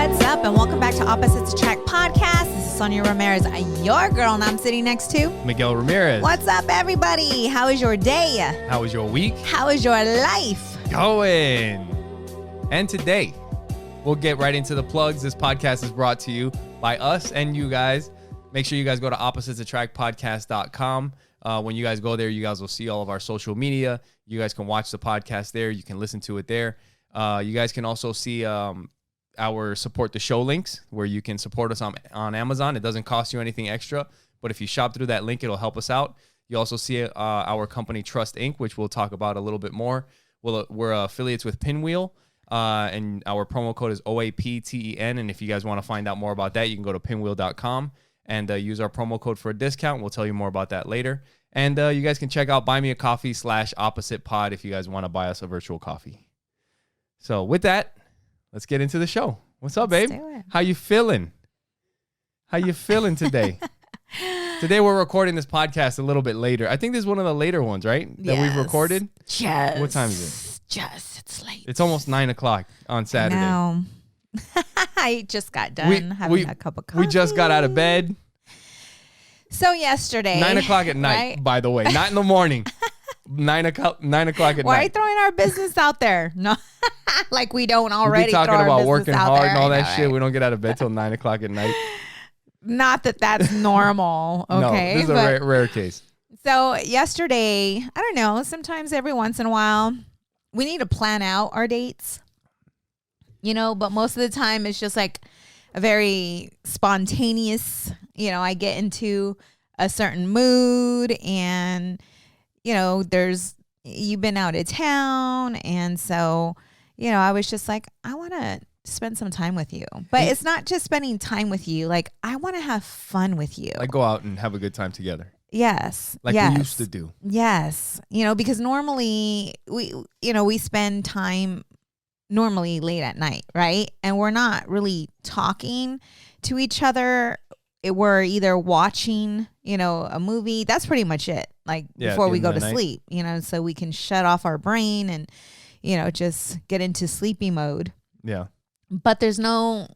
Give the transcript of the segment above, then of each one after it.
What's up, and welcome back to Opposites Attract Podcast. This is Sonja Ramirez, your girl, and I'm sitting next to Miguel Ramirez. What's up, everybody? How is your day? How was your week? How is your life? Going. And today, we'll get right into the plugs. This podcast is brought to you by us and you guys. Make sure you guys go to oppositesattractpodcast.com. When you guys go there, you guys will see all of our social media. You guys can watch the podcast there. You can listen to it there. You guys can also see our support the show links where you can support us on Amazon. It doesn't cost you anything extra, but if you shop through that link, it'll help us out. You also see our company Trust Inc., which we'll talk about a little bit more. We're affiliates with Pinwheel, and our promo code is OAPTEN. And if you guys want to find out more about that, you can go to pinwheel.com and use our promo code for a discount. We'll tell you more about that later. And you guys can check out buymeacoffee.com/oppositepod if you guys want to buy us a virtual coffee. So with that, let's get into the show. What's up, babe? How you feeling? How you feeling today? Today we're recording this podcast a little bit later. I think this is one of the later ones, right? That we've recorded? Yes. What time is it? It's late. It's almost 9 o'clock on Saturday. No. I just got done having a cup of coffee. We just got out of bed. So yesterday. 9 o'clock at night, right? By the way. Not in the morning. 9 o'clock at Why night. Why are you throwing our business out there? No, like we don't already. We talking about working hard and all that shit. Right? We don't get out of bed till 9 o'clock at night. Not that that's normal. Okay. No, this is a rare case. So yesterday, I don't know, sometimes every once in a while, we need to plan out our dates, but most of the time it's just like a very spontaneous, I get into a certain mood and you've been out of town. And so, I was just like, I want to spend some time with you. But it's not just spending time with you. Like, I want to have fun with you. Like, go out and have a good time together. Yes. Like we used to do. Yes. Because normally we spend time normally late at night, right? And we're not really talking to each other. We're either watching, a movie. That's pretty much it. Like before we go to sleep, so we can shut off our brain and, just get into sleepy mode. Yeah. But there's not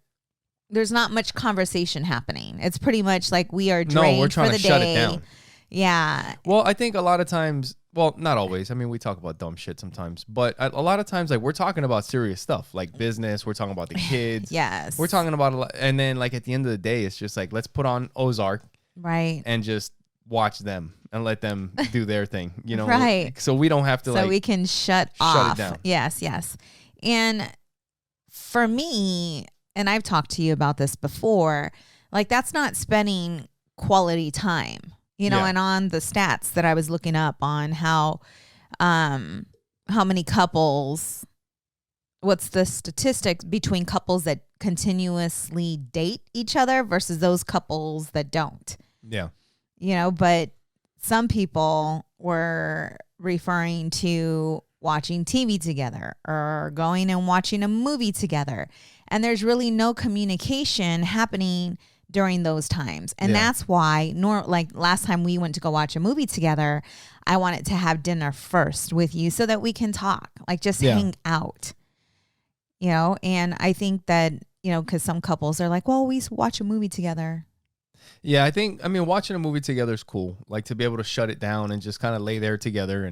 much conversation happening. It's pretty much like we are drained we're trying for the to shut day. it down. Yeah. Well, I think a lot of times, well, not always. I mean, we talk about dumb shit sometimes, but a lot of times, like we're talking about serious stuff, like business. We're talking about the kids. Yes. We're talking about a lot. And then like at the end of the day, it's just like, let's put on Ozark. Right. And just watch them and let them do their thing, Right. So we don't have to so we can shut off. It down. Yes. And for me, and I've talked to you about this before, like that's not spending quality time, and on the stats that I was looking up on how many couples, what's the statistics between couples that continuously date each other versus those couples that don't. Yeah. But some people were referring to watching TV together or going and watching a movie together. And there's really no communication happening during those times. And that's why, like last time we went to go watch a movie together, I wanted to have dinner first with you so that we can talk, like just hang out, and I think that, because some couples are like, well, we watch a movie together. Yeah, I mean, watching a movie together is cool. Like to be able to shut it down and just kind of lay there together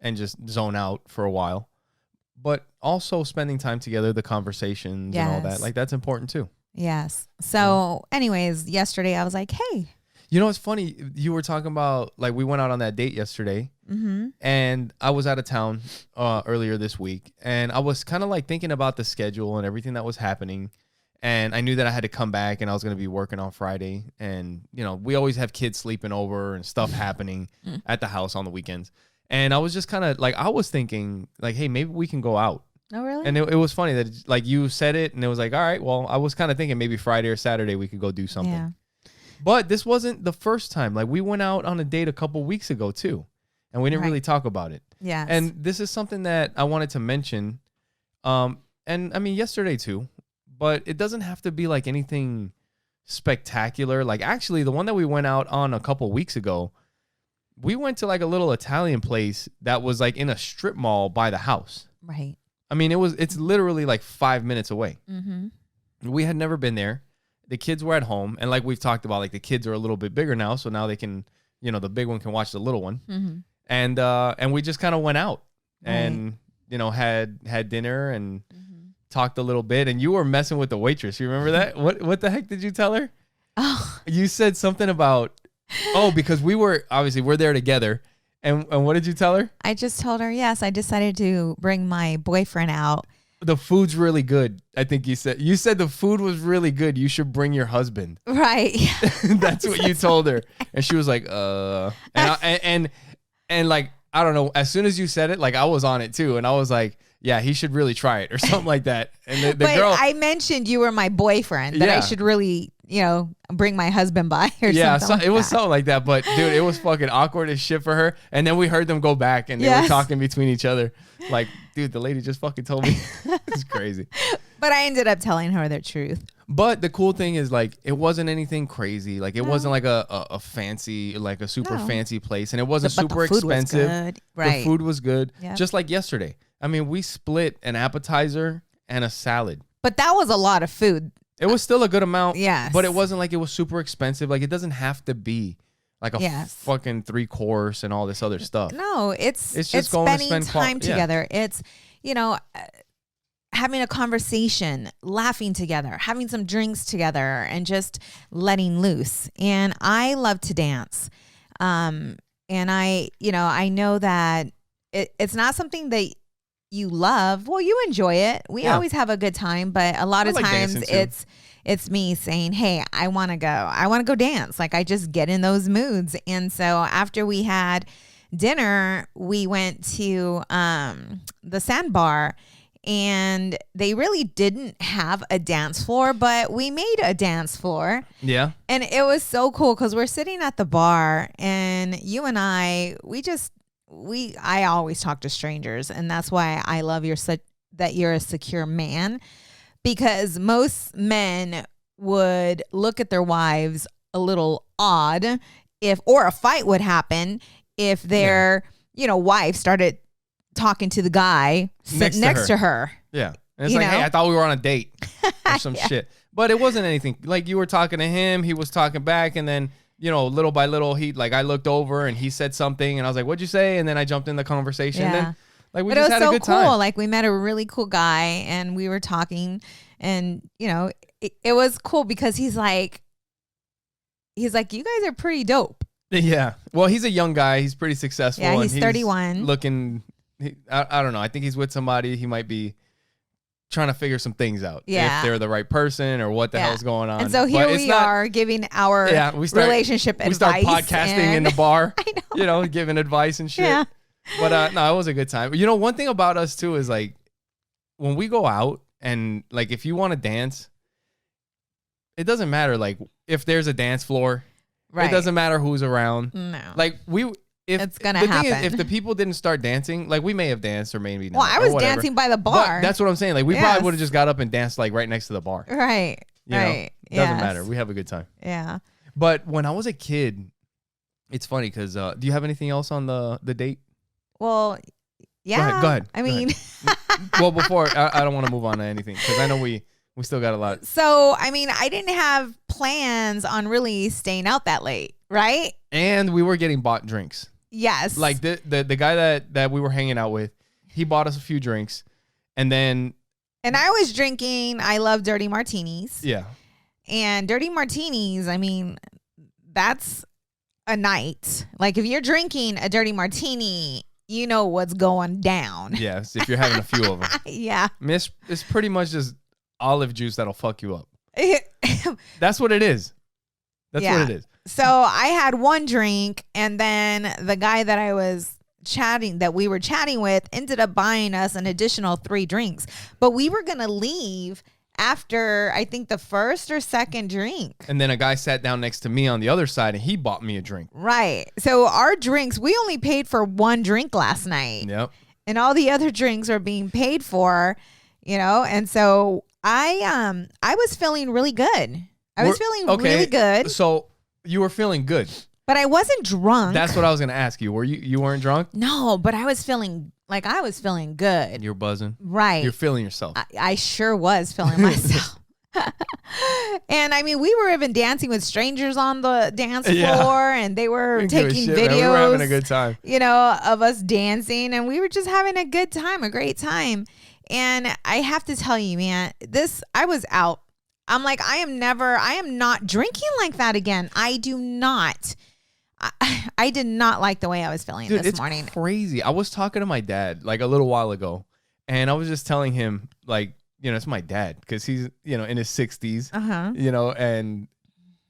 and just zone out for a while. But also spending time together, the conversations and all that. Like that's important too. Yes. So anyways, yesterday I was like, hey. It's funny. You were talking about like we went out on that date yesterday and I was out of town earlier this week. And I was kind of like thinking about the schedule and everything that was happening. And I knew that I had to come back and I was going to be working on Friday. And, we always have kids sleeping over and stuff happening at the house on the weekends. And I was just kind of like, I was thinking like, hey, maybe we can go out. Oh, really? And it was funny that like you said it and it was like, all right, well, I was kind of thinking maybe Friday or Saturday we could go do something. Yeah. But this wasn't the first time. Like we went out on a date a couple weeks ago too. And we didn't really talk about it. Yeah. And this is something that I wanted to mention. And I mean, yesterday too. But it doesn't have to be like anything spectacular. Like actually the one that we went out on a couple weeks ago, we went to like a little Italian place that was like in a strip mall by the house. Right. I mean, it's literally like 5 minutes away. Mm-hmm. We had never been there. The kids were at home, and like we've talked about, like the kids are a little bit bigger now, so now they can, you know, the big one can watch the little one. Mm-hmm. And we just kind of went out Right. and, you know, had dinner and talked a little bit. And you were messing with the waitress. You remember that? What the heck did you tell her? Oh, You said something about, because we're there together. And what did you tell her? I just told her, yes, I decided to bring my boyfriend out. The food's really good. I think you said the food was really good. You should bring your husband. Right. That's what you told her. And she was like, and like, I don't know. As soon as you said it, like I was on it too. And I was like, yeah, he should really try it or something like that. And the But girl, I mentioned you were my boyfriend, that I Yeah. should really, you know, bring my husband by or yeah, something like it was that. something like that. But dude, it was fucking awkward as shit for her. And then we heard them go back and they were Yes. talking between each other. Like, dude, the lady just fucking told me. It's crazy. But I ended up telling her the truth. But the cool thing is, like, it wasn't anything crazy. Like, it wasn't like a fancy, like a super No. fancy place. And it wasn't But super the food was expensive. good. Right. The food was good. Yep. Just like yesterday. I mean, we split an appetizer and a salad. But that was a lot of food. It was still a good amount. Yes. But it wasn't like it was super expensive. Like, it doesn't have to be like a Yes. fucking 3-course and all this other stuff. No, it's just going to spending spend time yeah. together. It's, you know, having a conversation, laughing together, having some drinks together, and just letting loose. And I love to dance. And I know that it's not something that you love. Well, you enjoy it. We Yeah. always have a good time, but a lot of like times dancing too. it's me saying, hey, I want to go. I want to go dance. Like, I just get in those moods. And so after we had dinner, we went to the sandbar, and they really didn't have a dance floor, but we made a dance floor. Yeah. And it was so cool because we're sitting at the bar, and you and I always talk to strangers, and that's why I love that you're a secure man, because most men would look at their wives a little odd or a fight would happen if their wife started talking to the guy sitting next to her. Yeah. And it's You like, hey, know? I thought we were on a date or some shit. But it wasn't anything. Like, you were talking to him, he was talking back, and then, you know, little by little, I looked over and he said something, and I was like, what'd you say? And then I jumped in the conversation. Yeah. Then, like, we But it just was had a so good cool. time. Like, we met a really cool guy, and we were talking, and it was cool because he's like, you guys are pretty dope. Yeah. Well, he's a young guy. He's pretty successful. Yeah, and he's 31. Looking, I don't know. I think he's with somebody. He might be trying to figure some things out. Yeah. If they're the right person or what the hell's going on. And so here we are giving our relationship advice. We start podcasting in the bar. I know. Giving advice and shit. Yeah. But no, it was a good time. You know, one thing about us too is, like, when we go out and, like, if you want to dance, it doesn't matter, like, if there's a dance floor. Right. It doesn't matter who's around. No. Like, It's gonna the thing is, happen. if the people didn't start dancing, like, we may have danced or maybe not. Well, I or was whatever. dancing by the But bar. that's what I'm saying. Like, we Yes. probably would have just got up and danced, like, right next to the bar. Right. You know? Right. Doesn't Yes. matter. We have a good time. Yeah. But when I was a kid, it's funny because do you have anything else on the date? Well, yeah. Go ahead. I Go mean, Well, before, I don't want to move on to anything because I know we still got a lot. so, I mean, I didn't have plans on really staying out that late, right? And we were getting bought drinks. Yes. Like, the guy that we were hanging out with, he bought us a few drinks. And then, and I was drinking, I love dirty martinis. yeah. And dirty martinis, I mean, that's a night. Like, if you're drinking a dirty martini, you know what's going down. Yes, if you're having a few of them. Yeah. It's pretty much just olive juice that'll fuck you up. That's what it is. That's Yeah. what it is. So I had one drink, and then the guy that we were chatting with ended up buying us an additional 3 drinks. But we were going to leave after, I think, the first or second drink. And then a guy sat down next to me on the other side, and he bought me a drink. Right. So our drinks, we only paid for 1 drink last night. Yep. And all the other drinks are being paid for, and so I was feeling really good. I was feeling really good, So you were feeling good. but I wasn't drunk. That's what I was gonna ask you. You weren't drunk? No, but I was feeling good. You're buzzing. Right. You're feeling yourself. I sure was feeling myself. And I mean, we were even dancing with strangers on the dance floor, and they were taking videos. Man. We were having a good time, of us dancing, and we were just having a good time, a great time. And I have to tell you, man, I was out. I'm like, I am not drinking like that again. I do not. I did not like the way I was feeling this morning. It's crazy. I was talking to my dad like a little while ago, and I was just telling him, like, it's my dad because he's, in his 60s, and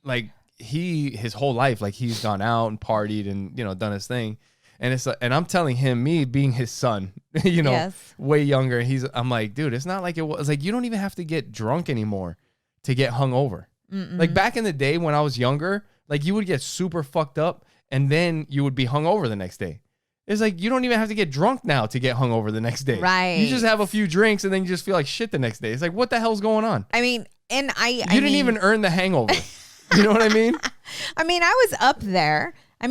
like his whole life, like he's gone out and partied and, done his thing. And and I'm telling him, me being his son, yes. way younger. I'm like, dude, it's not like it was. Like, you don't even have to get drunk anymore to get hungover. Like back in the day when I was younger, like you would get super fucked up and then you would be hungover the next day. It's like, you don't even have to get drunk now to get hungover the next day. Right. You just have a few drinks and then you just feel like shit the next day. It's like, what the hell's going on? I mean, and you didn't even earn the hangover. You know what I mean? I mean, I was up there. I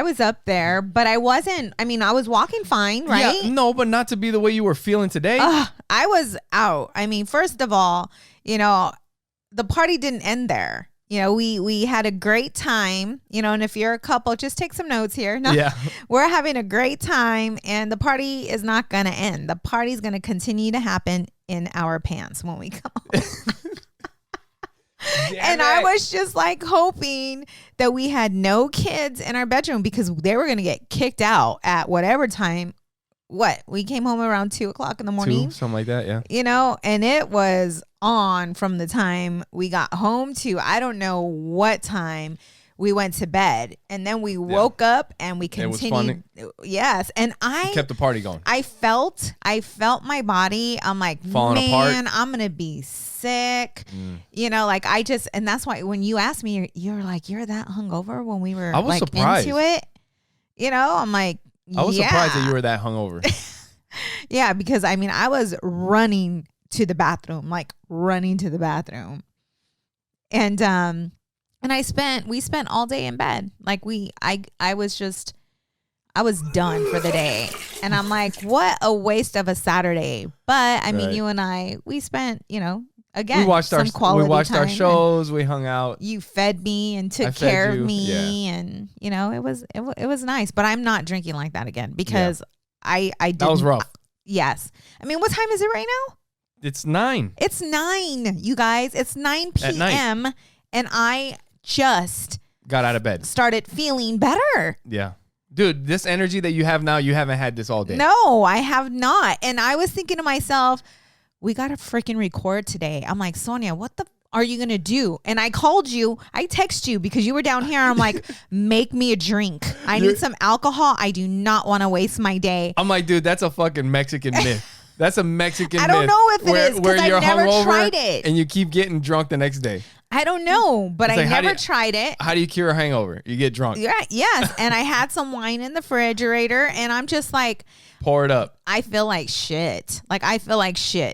was up there, but I wasn't. I mean, I was walking fine, right? Yeah, no, but not to be the way you were feeling today. I was out. I mean, first of all, the party didn't end there. We had a great time, and if you're a couple, just take some notes here. No, yeah. We're having a great time, and the party is not going to end. The party's going to continue to happen in our pants when we come home. And I was just like hoping that we had no kids in our bedroom because they were going to get kicked out at whatever time. We came home around 2:00 in the morning. 2, something like that. Yeah. And it was on from the time we got home to, I don't know what time we went to bed, and then we woke up and we continued. Yes. And I kept the party going. I felt my body. I'm like, falling apart. I'm going to be sick. Like and that's why when you asked me, you're like, you're that hungover when we were like surprised. Into it. I'm like, I was surprised that you were that hungover. Yeah, because I was running to the bathroom, and we spent all day in bed. Like I was done for the day, and I'm like, what a waste of a Saturday. But right. You and I, we spent, again, we watched our shows, we hung out. You fed me and took care of me, and it was nice. But I'm not drinking like that again because I didn't. That was rough. Yes. What time is it right now? It's 9. It's 9, you guys. It's 9 p.m. and I just got out of bed. Started feeling better. Yeah. Dude, this energy that you have now, you haven't had this all day. No, I have not. And I was thinking to myself, we got to freaking record today. I'm like, Sonia, what the are you going to do? And I called you. I text you because you were down here. I'm like, make me a drink. I need some alcohol. I do not want to waste my day. I'm like, dude, that's a fucking Mexican myth. That's a Mexican myth. I don't know if it is because I've never tried it. And you keep getting drunk the next day. I don't know, but I never tried it. How do you cure a hangover? You get drunk. Yeah, yes. And I had some wine in the refrigerator, and I'm just like, pour it up. I feel like shit.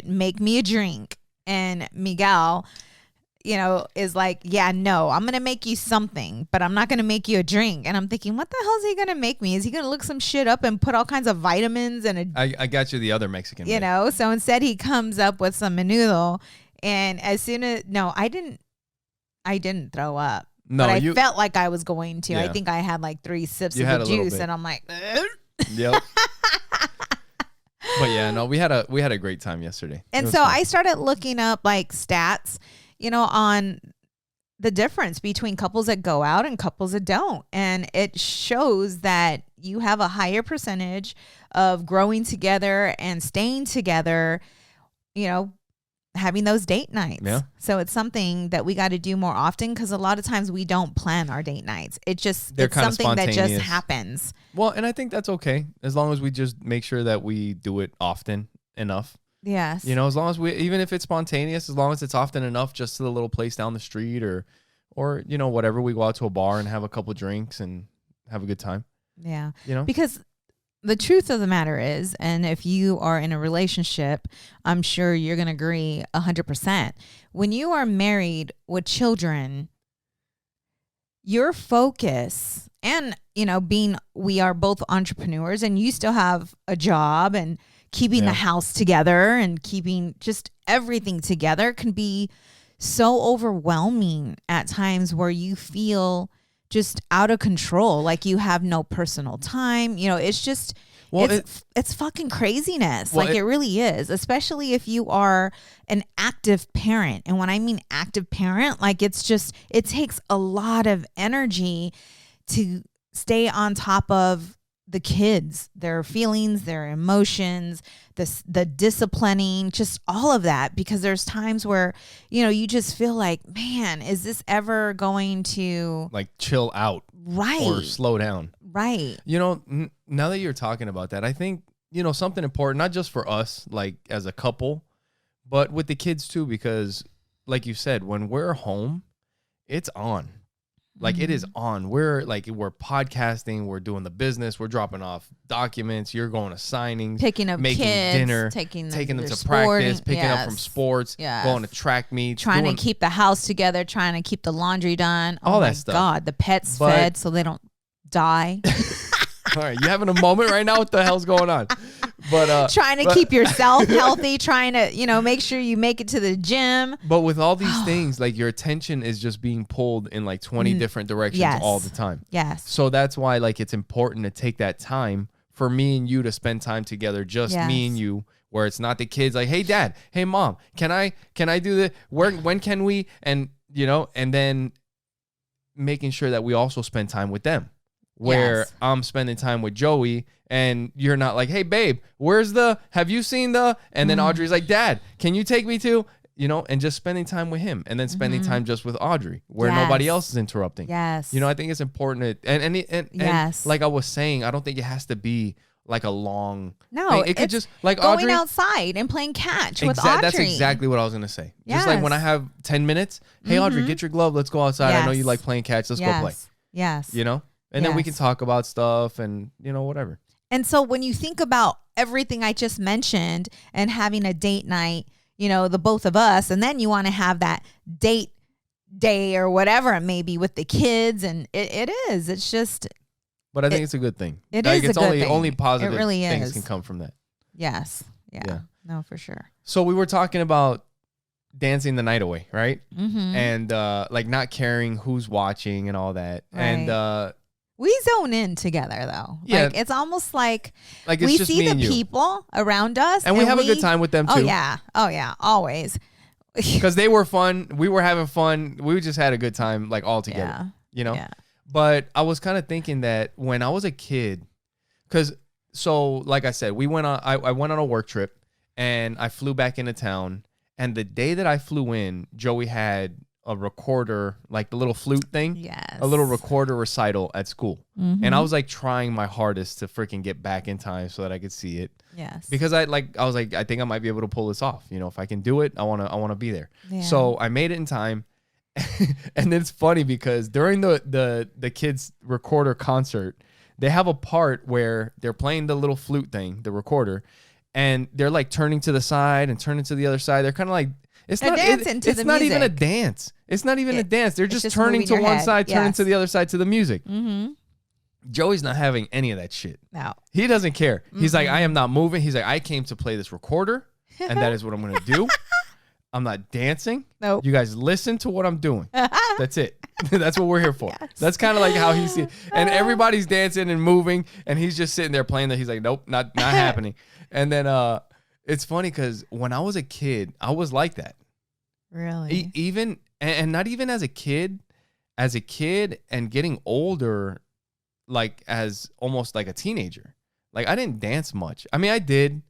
Make me a drink. And Miguel, is like, yeah, no, I'm going to make you something, but I'm not going to make you a drink. And I'm thinking, what the hell is he going to make me? Is he going to look some shit up and put all kinds of vitamins and I got you the other Mexican. So instead he comes up with some menudo. And as soon as, no, I didn't throw up. No, but I felt like I was going to. Yeah. I think I had like 3 sips of the juice, and I'm like, yep. But yeah, no, we had a great time yesterday. And so fun. I started looking up like stats, on the difference between couples that go out and couples that don't. And it shows that you have a higher percentage of growing together and staying together, having those date nights. Yeah. So it's something that we got to do more often because a lot of times we don't plan our date nights. It's something that just happens. Well, and I think that's okay as long as we just make sure that we do it often enough. Yes. As long as even if it's spontaneous, as long as it's often enough just to the little place down the street or whatever, we go out to a bar and have a couple drinks and have a good time. Yeah. Because the truth of the matter is, and if you are in a relationship, I'm sure you're going to agree 100%. When you are married with children, your focus and, we are both entrepreneurs and you still have a job and keeping the house together and keeping just everything together can be so overwhelming at times where you feel just out of control, like you have no personal time. You know, it's just it's fucking craziness. Like it really is, especially if you are an active parent. And when I mean active parent, like it takes a lot of energy to stay on top of the kids, their feelings, their emotions, the disciplining, just all of that, because there's times where, you know, you just feel like, man, is this ever going to like chill out, right, or slow down, right? You know, now that you're talking about that, I think, you know, something important, not just for us, like as a couple, but with the kids too, because like you said, when we're home, it's on. Like it is on. We're podcasting, we're doing the business, we're dropping off documents, you're going to signings, picking up making kids, dinner, taking them to sporting, practice, picking up from sports, going to track meets, trying to keep the house together, trying to keep the laundry done. All that my stuff. God, the pets fed so they don't die. All right, you having a moment right now? What the hell's going on? But trying to keep yourself healthy, trying to, you know, make sure you make it to the gym. But with all these things, like your attention is just being pulled in like 20 different directions all the time. Yes. So that's why like it's important to take that time for me and you to spend time together, just me and you, where it's not the kids like, hey dad, hey mom, can I do this? When can we? And you know, and then making sure that we also spend time with them. Where I'm spending time with Joey and you're not like, hey babe, have you seen and then Audrey's like, dad, can you take me to, you know, and just spending time with him, and then spending time just with Audrey where nobody else is interrupting. Yes. You know, I think it's important to, and like I was saying, I don't think it has to be like a long thing. It could just like going Audrey, outside and playing catch with Audrey. That's exactly what I was going to say. Just like when I have 10 minutes, hey Audrey, get your glove. Let's go outside. I know you like playing catch. Let's go play. Yes. You know? And then we can talk about stuff and, you know, whatever. And so when you think about everything I just mentioned and having a date night, you know, the both of us, and then you want to have that date day or whatever it may be with the kids. And it's just. But I think it's a good thing. It is a good thing. Only positive it really things is. can come from that. Yes. Yeah. No, for sure. So we were talking about dancing the night away, right? Mm-hmm. And like not caring who's watching and all that. Right. And we zone in together though. Yeah. Like it's almost like it's we just see me the and you. people around us. And we have a good time with them too. Oh yeah. Always. Because they were fun. We were having fun. We just had a good time like all together. Yeah. You know? Yeah. But I was kind of thinking that when I was a kid, so like I said, I went on a work trip and I flew back into town. And the day that I flew in, Joey had a recorder, like the little flute thing. Yes. A little recorder recital at school. Mm-hmm. And I was like trying my hardest to freaking get back in time so that I could see it. Yes. Because I was like, I think I might be able to pull this off. You know, if I can do it, I want to be there. Yeah. So I made it in time. And it's funny because during the kids recorder concert, they have a part where they're playing the little flute thing, the recorder, and they're like turning to the side and turning to the other side. They're kind of like, it's not even a dance. It's not even a dance. They're just turning to one side, turning to the other side to the music. Mm-hmm. Joey's not having any of that shit. No. He doesn't care. He's like, I am not moving. He's like, I came to play this recorder, and that is what I'm going to do. I'm not dancing. Nope. You guys listen to what I'm doing. That's it. That's what we're here for. Yes. That's kind of like how he sees it. And everybody's dancing and moving, and he's just sitting there playing that. He's like, nope, not happening. And then it's funny because when I was a kid, I was like that. Really? Even and not even as a kid and getting older, like as almost like a teenager. Like I didn't dance much. I mean, I did.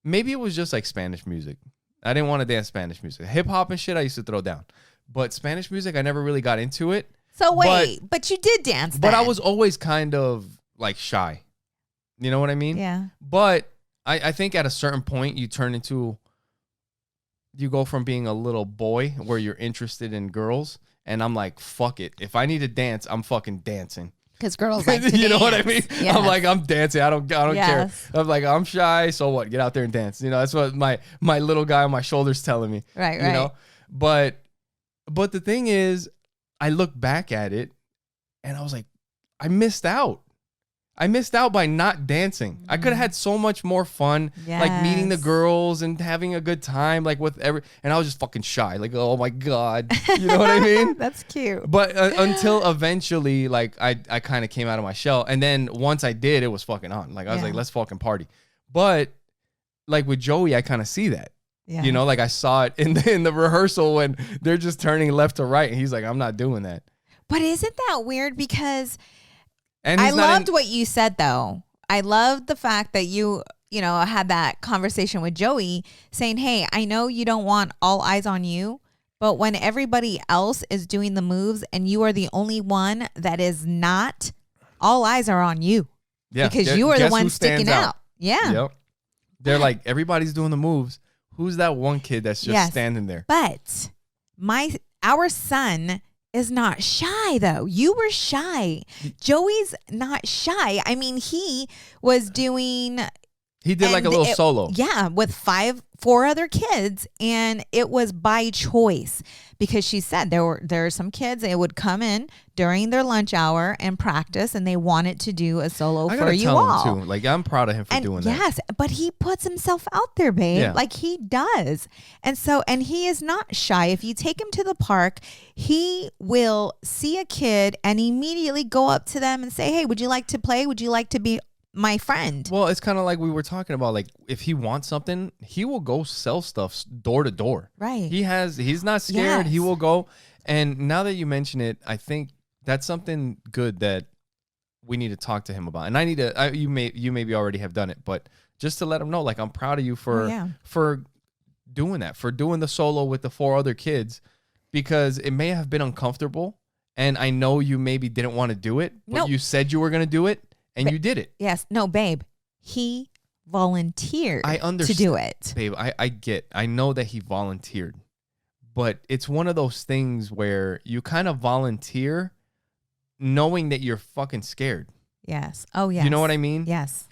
Maybe it was just like Spanish music. I didn't want to dance Spanish music. Hip hop and shit I used to throw down. But Spanish music, I never really got into it. So wait, but you did dance then. But I was always kind of like shy. You know what I mean? Yeah. But I think at a certain point you go from being a little boy where you're interested in girls, and I'm like, fuck it. If I need to dance, I'm fucking dancing. Because girls like to you know dance. what I mean? Yes. I'm like, I'm dancing. I don't care. Yes. I'm like, I'm shy. So what? Get out there and dance. You know, that's what my little guy on my shoulder's telling me. Right. You know? But the thing is, I look back at it and I was like, I missed out. I missed out by not dancing. I could have had so much more fun, like meeting the girls and having a good time, like with and I was just fucking shy. Like, oh my God. You know what I mean? That's cute. But until eventually, like I kind of came out of my shell. And then once I did, it was fucking on. Like I was like, let's fucking party. But like with Joey, I kind of see that. Yeah. You know, like I saw it in the rehearsal when they're just turning left to right. And he's like, I'm not doing that. But isn't that weird? Because I loved what you said, though. I loved the fact that you know, had that conversation with Joey saying, hey, I know you don't want all eyes on you, but when everybody else is doing the moves and you are the only one that is not, all eyes are on you. Yeah. Because you are the one sticking out. Yeah. Yep. They're like, everybody's doing the moves. Who's that one kid that's just standing there? But our son is not shy, though. You were shy. Joey's not shy. I mean, he was doing... He did like a little solo. Yeah, with 4 other kids. And it was by choice because she said there are some kids that would come in during their lunch hour and practice and they wanted to do a solo for you all. Him too. Like, I'm proud of him for doing that. Yes, but he puts himself out there, babe. Yeah. Like he does. And he is not shy. If you take him to the park, he will see a kid and immediately go up to them and say, hey, would you like to play? Would you like to be my friend? Well, it's kind of like we were talking about, like if he wants something, he will go sell stuff door to door. Right. He's not scared. Yes. He will go. And now that you mention it, I think that's something good that we need to talk to him about. And I need to, you maybe already have done it, but just to let him know, like, I'm proud of you for doing that, for doing the solo with the 4 other kids, because it may have been uncomfortable. And I know you maybe didn't want to do it, but you said you were going to do it. And you did it. Yes. No, babe. He volunteered to do it. Babe, I know that he volunteered. But it's one of those things where you kind of volunteer knowing that you're fucking scared. Yes. Oh, yes. You know what I mean? Yes.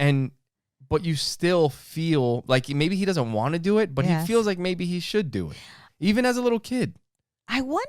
But you still feel like maybe he doesn't want to do it, but he feels like maybe he should do it. Even as a little kid. I wonder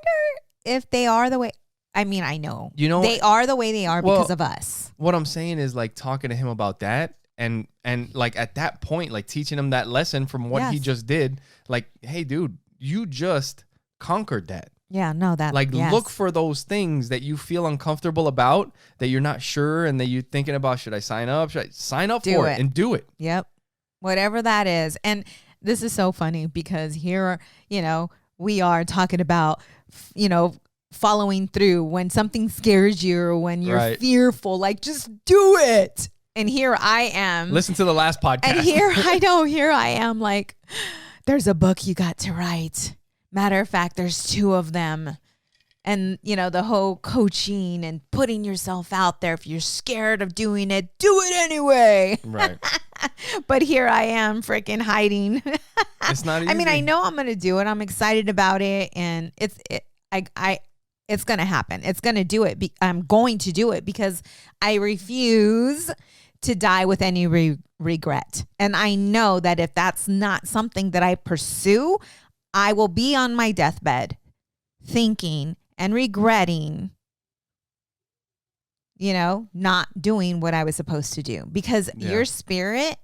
if they are the way... I mean, I know. You know, they are the way they are because of us. What I'm saying is like talking to him about that and like at that point, like teaching him that lesson from what he just did. Like, hey, dude, you just conquered that. Yeah, no, that. Like, look for those things that you feel uncomfortable about, that you're not sure, and that you're thinking about, should I sign up? Should I sign up for it and do it? Yep. Whatever that is. And this is so funny because here, you know, we are talking about, you know, following through when something scares you or when you're fearful, like just do it. And here I am. Listen to the last podcast. And here I am like, there's a book you got to write. Matter of fact, there's 2 of them. And, you know, the whole coaching and putting yourself out there. If you're scared of doing it, do it anyway. Right. But here I am freaking hiding. It's not easy. I mean, I know I'm going to do it. I'm excited about it. And it's going to happen. It's going to do it. I'm going to do it because I refuse to die with any regret. And I know that if that's not something that I pursue, I will be on my deathbed thinking and regretting, you know, not doing what I was supposed to do, because your spirit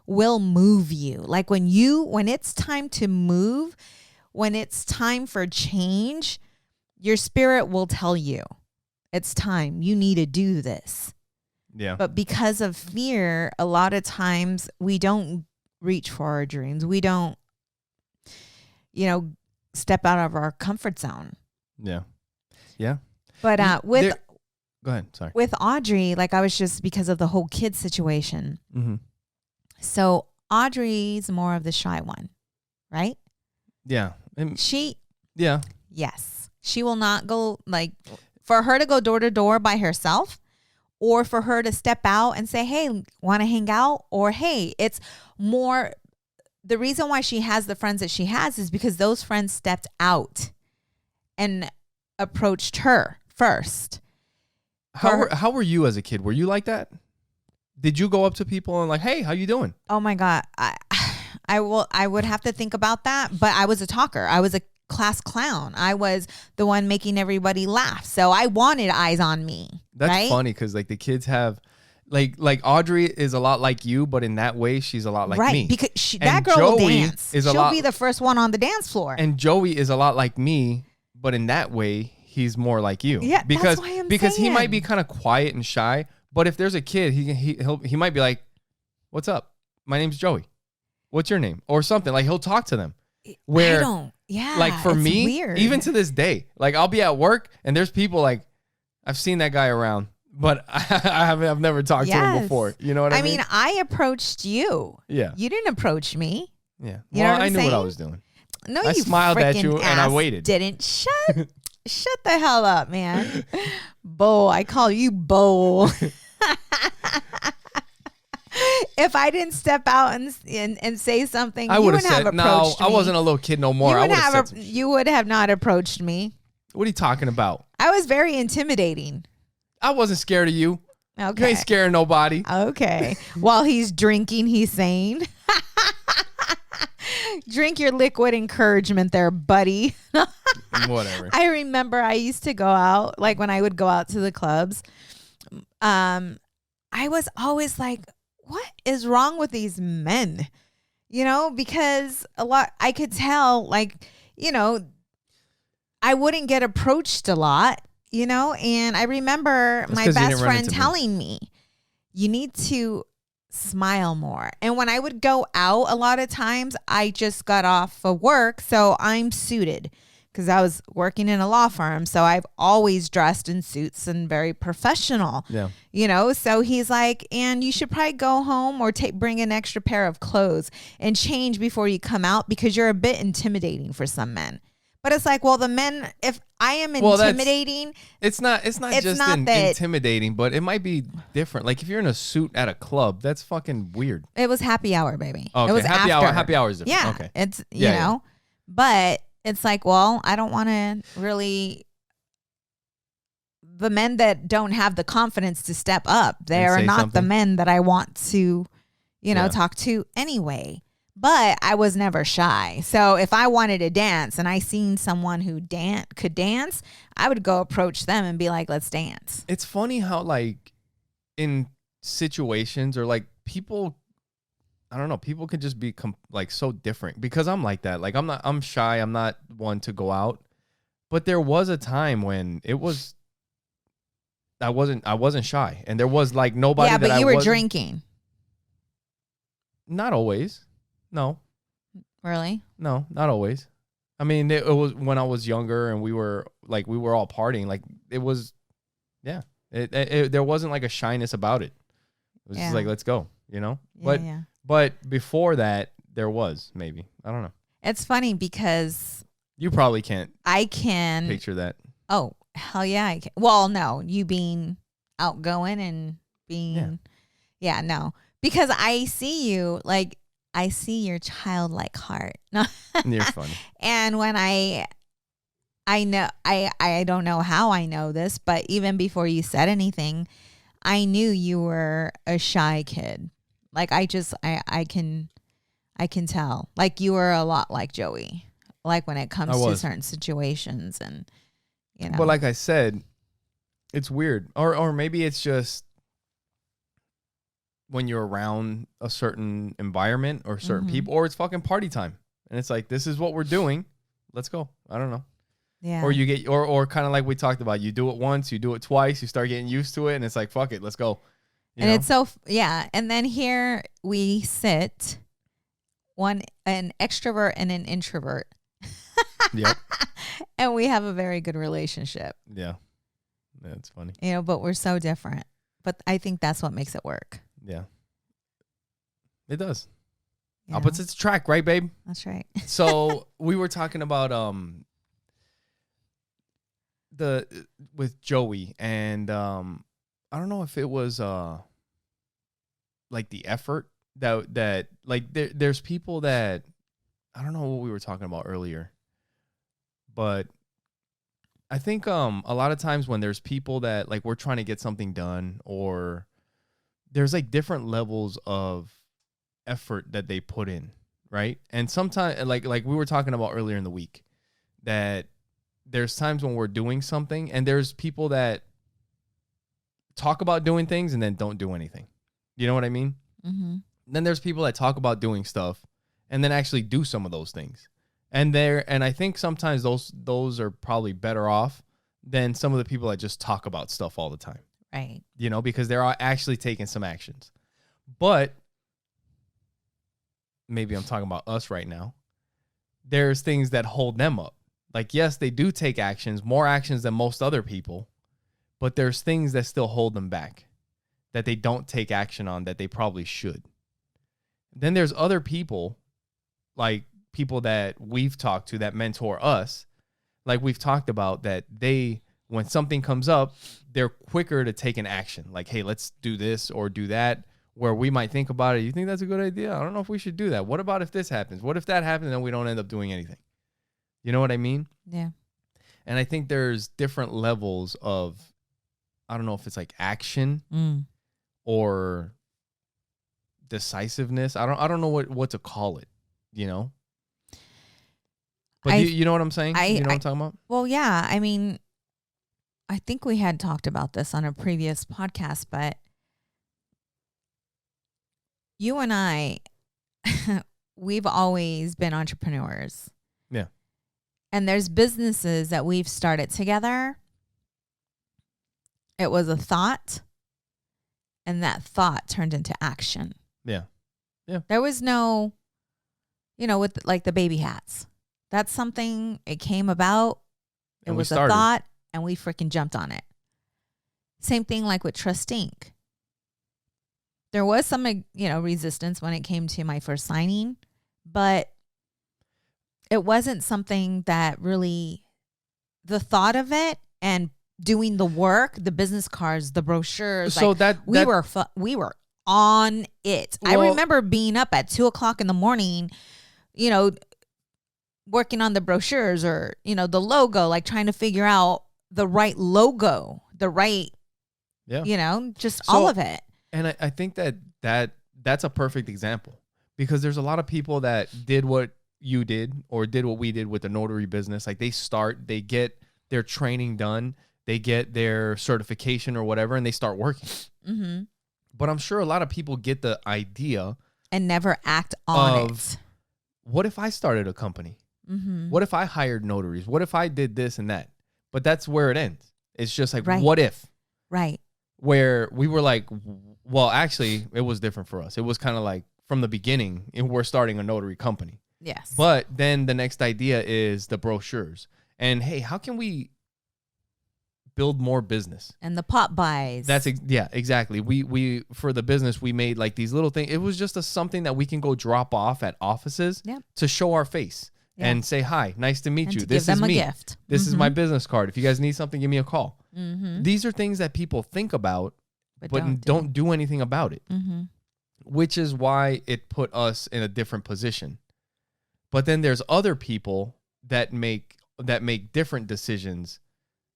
will move you. Like when it's time to move, when it's time for change, your spirit will tell you it's time. You need to do this. Yeah. But because of fear, a lot of times we don't reach for our dreams. We don't, you know, step out of our comfort zone. Yeah. Yeah. But go ahead. Sorry. With Audrey, like I was just because of the whole kid situation. Mm-hmm. So Audrey's more of the shy one, right? Yeah. Yes. She will not go, like, for her to go door to door by herself, or for her to step out and say, hey, want to hang out? Or, hey, it's more, the reason why she has the friends that she has is because those friends stepped out and approached her first. How were you as a kid? Were you like that? Did you go up to people and like, hey, how you doing? Oh my God. I would have to think about that, but I was a talker. I was a class clown. I was the one making everybody laugh. So I wanted eyes on me. That's funny because like the kids have, Like Audrey is a lot like you, but in that way, she's a lot like me. Because that girl will dance. She'll be the first one on the dance floor. And Joey is a lot like me, but in that way, he's more like you. Yeah, because that's why I'm because saying. he might be kind of quiet and shy, but if there's a kid, he might be like, "What's up? My name's Joey. What's your name?" or something. Like he'll talk to them. Where I don't. Yeah. like for me, weird. even to this day, like I'll be at work and there's people like I've seen that guy around, but I've never talked to him before. You know what I mean? I mean, I approached you. Yeah. You didn't approach me. Yeah. You know what I I'm knew saying? what I was doing. No, I you smiled at you and I ass waited. Didn't shut the hell up, man. Bo, I call you Bo. If I didn't step out and say something, I you would wouldn't have said, have approached me. I wasn't a little kid no more. You would have not approached me. What are you talking about? I was very intimidating. I wasn't scared of you. Okay. You ain't scaring nobody. Okay. While he's drinking, he's saying, drink your liquid encouragement there, buddy. Whatever. I remember I used to go out, like when I would go out to the clubs, I was always like, what is wrong with these men? You know, because I could tell, like, you know, I wouldn't get approached a lot, you know, and I remember my best friend telling me, you need to smile more. And when I would go out, a lot of times I just got off of work, so I'm suited because I was working in a law firm. So I've always dressed in suits and very professional. Yeah. You know, so he's like, and you should probably go home or bring an extra pair of clothes and change before you come out because you're a bit intimidating for some men. But it's like, well, the men, if I am intimidating, it's not just intimidating, but it might be different. Like if you're in a suit at a club, that's fucking weird. It was happy hour, baby. Okay. It was happy after. hour. Happy hour is different. Yeah. Okay. It's, you know, but it's like, well, I don't want to really, the men that don't have the confidence to step up, they are not the men that I want to, you know, talk to anyway. But I was never shy. So if I wanted to dance and I seen someone who could dance, I would go approach them and be like, let's dance. It's funny how like in situations or like people, I don't know, people can just be like so different because I'm like that. Like I'm shy. I'm not one to go out. But there was a time when I wasn't shy. And there was like nobody that I but you were drinking. Not always. No. Really? No, not always. I mean, it was when I was younger and we were all partying. Like it was, yeah. There wasn't like a shyness about it. It was just like, let's go, you know? But before that, there was maybe. I don't know. It's funny because you probably can't. I can picture that. Oh, hell yeah, I can. Well, no, you being outgoing and being, no. Because I see you, like, I see your childlike heart. You're funny. And when I know, I don't know how I know this, but even before you said anything, I knew you were a shy kid. Like I can tell. Like you were a lot like Joey. Like when it comes to certain situations and, you know. But like I said, it's weird. Or maybe it's just when you're around a certain environment or certain people, or it's fucking party time. And it's like, this is what we're doing. Let's go. I don't know. Yeah. Or you get, or kind of like we talked about, you do it once, you do it twice, you start getting used to it. And it's like, fuck it, let's go. You know? It's so, And then here we sit, an extrovert and an introvert. Yep. And we have a very good relationship. Yeah. That's funny. You know, but we're so different. But I think that's what makes it work. Yeah. It does. Yeah. Opposites attract, right, babe? That's right. So we were talking about with Joey, and I don't know if it was like the effort that like there's people that, I don't know what we were talking about earlier, but I think a lot of times when there's people that like we're trying to get something done, or there's like different levels of effort that they put in, right? And sometimes like we were talking about earlier in the week, that there's times when we're doing something and there's people that talk about doing things and then don't do anything. You know what I mean? Mm-hmm. Then there's people that talk about doing stuff and then actually do some of those things. And I think sometimes those are probably better off than some of the people that just talk about stuff all the time. Right. You know, because they're actually taking some actions. But maybe I'm talking about us right now. There's things that hold them up. Like, yes, they do take actions, more actions than most other people, but there's things that still hold them back that they don't take action on that they probably should. Then there's other people, like people that we've talked to that mentor us, like we've talked about, that when something comes up, they're quicker to take an action. Like, hey, let's do this or do that. Where we might think about it, you think that's a good idea? I don't know if we should do that. What about if this happens? What if that happens and then we don't end up doing anything? You know what I mean? Yeah. And I think there's different levels of, I don't know if it's like action or decisiveness. I don't know what to call it, you know? But you know what I'm saying? You know what I'm talking about? Well, yeah. I mean, I think we had talked about this on a previous podcast, but you and I, we've always been entrepreneurs. Yeah. And there's businesses that we've started together. It was a thought, and that thought turned into action. Yeah. Yeah. There was no, with like the baby hats. That's something, it came about. It was a thought, and we freaking jumped on it. Same thing like with Trust Inc. There was some, resistance when it came to my first signing, but it wasn't something that really, the thought of it and doing the work, the business cards, the brochures. So we were on it. Well, I remember being up at 2:00 in the morning, working on the brochures or, the logo, like trying to figure out the right logo, the right, just all of it. And I think that's a perfect example, because there's a lot of people that did what you did or did what we did with the notary business. Like they get their training done, they get their certification or whatever, and they start working. Mm-hmm. But I'm sure a lot of people get the idea and never act on it. What if I started a company? Mm-hmm. What if I hired notaries? What if I did this and that? But that's where it ends. It's just like, what if? Right. Where we were like, well, actually, it was different for us. It was kind of like from the beginning, we're starting a notary company. Yes. But then the next idea is the brochures. And hey, how can we build more business? And the pop buys. Yeah, exactly. We for the business, we made like these little things. It was just something that we can go drop off at offices to show our face and say, hi, nice to meet you. This is me. Gift. This is my business card. If you guys need something, give me a call. Mm-hmm. These are things that people think about, but don't do anything about it, which is why it put us in a different position. But then there's other people that make different decisions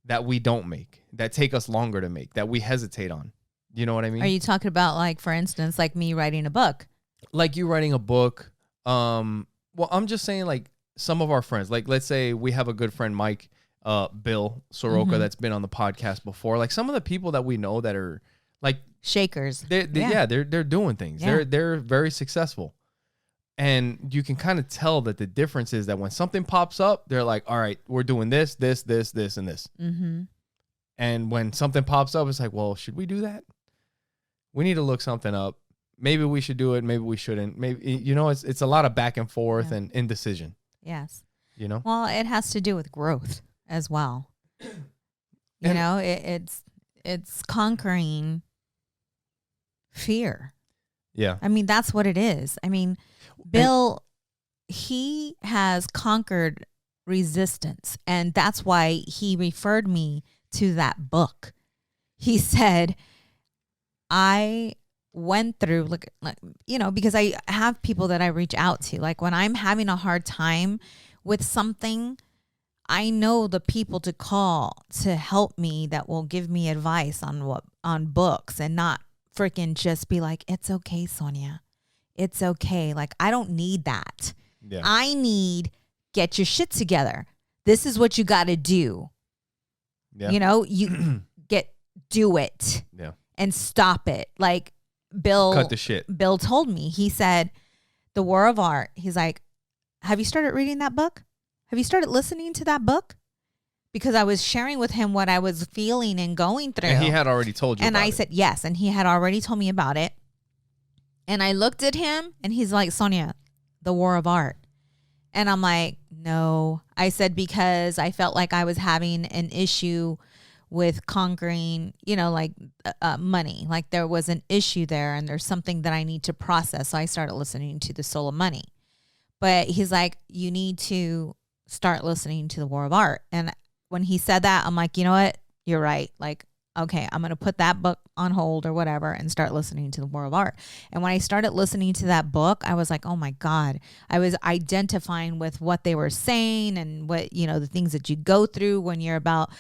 that we don't make, that take us longer to make, that we hesitate on. You know what I mean? Are you talking about, like, for instance, like me writing a book? Like you writing a book. Well, I'm just saying, like, some of our friends, like, let's say we have a good friend, Mike, Bill Soroka, that's been on the podcast before. Like, some of the people that we know that are like shakers. They're doing things. Yeah. They're very successful. And you can kind of tell that the difference is that when something pops up, they're like, all right, we're doing this, and this. Mm-hmm. And when something pops up, it's like, well, should we do that? We need to look something up. Maybe we should do it. Maybe we shouldn't. Maybe, it's a lot of back and forth and indecision. Yes. Well, it has to do with growth as well. It's conquering fear. Yeah. I mean, that's what it is. I mean, Bill, he has conquered resistance, and that's why he referred me to that book. He said, I went through, because I have people that I reach out to. Like, when I'm having a hard time with something, I know the people to call to help me that will give me advice on books, and not freaking just be like, it's okay, Sonja. It's okay. Like, I don't need that. Yeah. I need, get your shit together. This is what you got to do. Yeah. You do it and stop it. Like Bill, cut the shit. Bill told me, he said, The War of Art. He's like, have you started reading that book? Have you started listening to that book? Because I was sharing with him what I was feeling and going through. And he had already told you and about I said, yes. And he had already told me about it. And I looked at him and he's like, Sonja, The War of Art. And I'm like, no. I said, because I felt like I was having an issue with conquering, you know, like money. Like there was an issue there and there's something that I need to process. So I started listening to The Soul of Money. But he's like, you need to start listening to The War of Art. And when he said that, I'm like, you know what? You're right. Like, okay, I'm going to put that book on hold or whatever and start listening to The War of Art. And when I started listening to that book, I was like, oh my God, I was identifying with what they were saying and what, you know, the things that you go through when you're about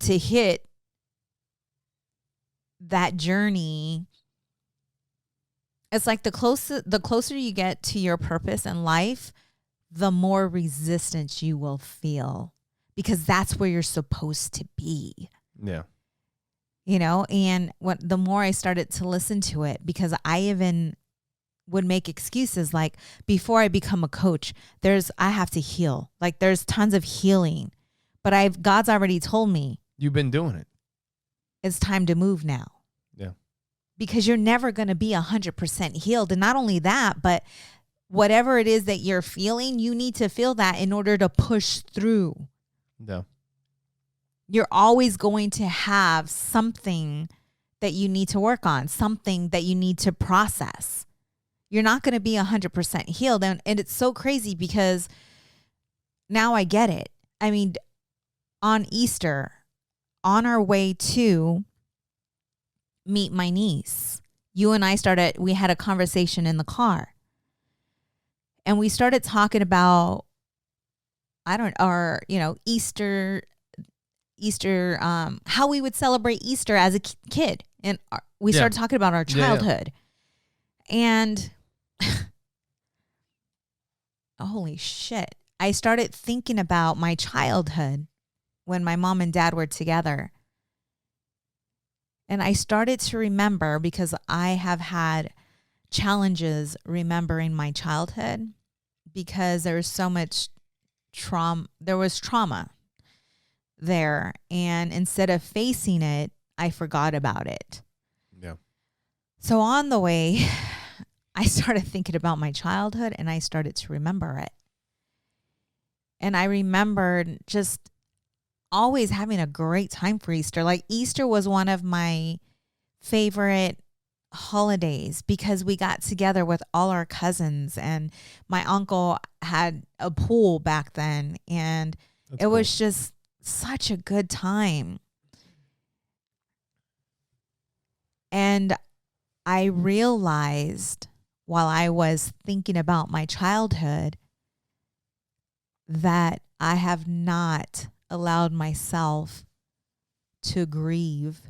to hit that journey. It's like the closer you get to your purpose in life, the more resistance you will feel, because that's where you're supposed to be. Yeah. You know, and the more I started to listen to it, because I even would make excuses like, before I become a coach, I have to heal. Like there's tons of healing, but God's already told me, you've been doing it. It's time to move now. Yeah. Because you're never going to be 100% healed. And not only that, but whatever it is that you're feeling, you need to feel that in order to push through. Yeah. You're always going to have something that you need to work on, something that you need to process. You're not going to be 100% healed. And it's so crazy because now I get it. I mean, on Easter, on our way to meet my niece, you and I we had a conversation in the car. And we started talking about, Easter, how we would celebrate Easter as a kid. And we started talking about our childhood. And holy shit, I started thinking about my childhood when my mom and dad were together. And I started to remember, because I have had challenges remembering my childhood, because there was so much trauma. There was trauma there. And instead of facing it, I forgot about it. Yeah. So on the way, I started thinking about my childhood and I started to remember it. And I remembered just always having a great time for Easter. Like Easter was one of my favorite holidays because we got together with all our cousins, and my uncle had a pool back then, and it was just such a good time. And I realized while I was thinking about my childhood that I have not allowed myself to grieve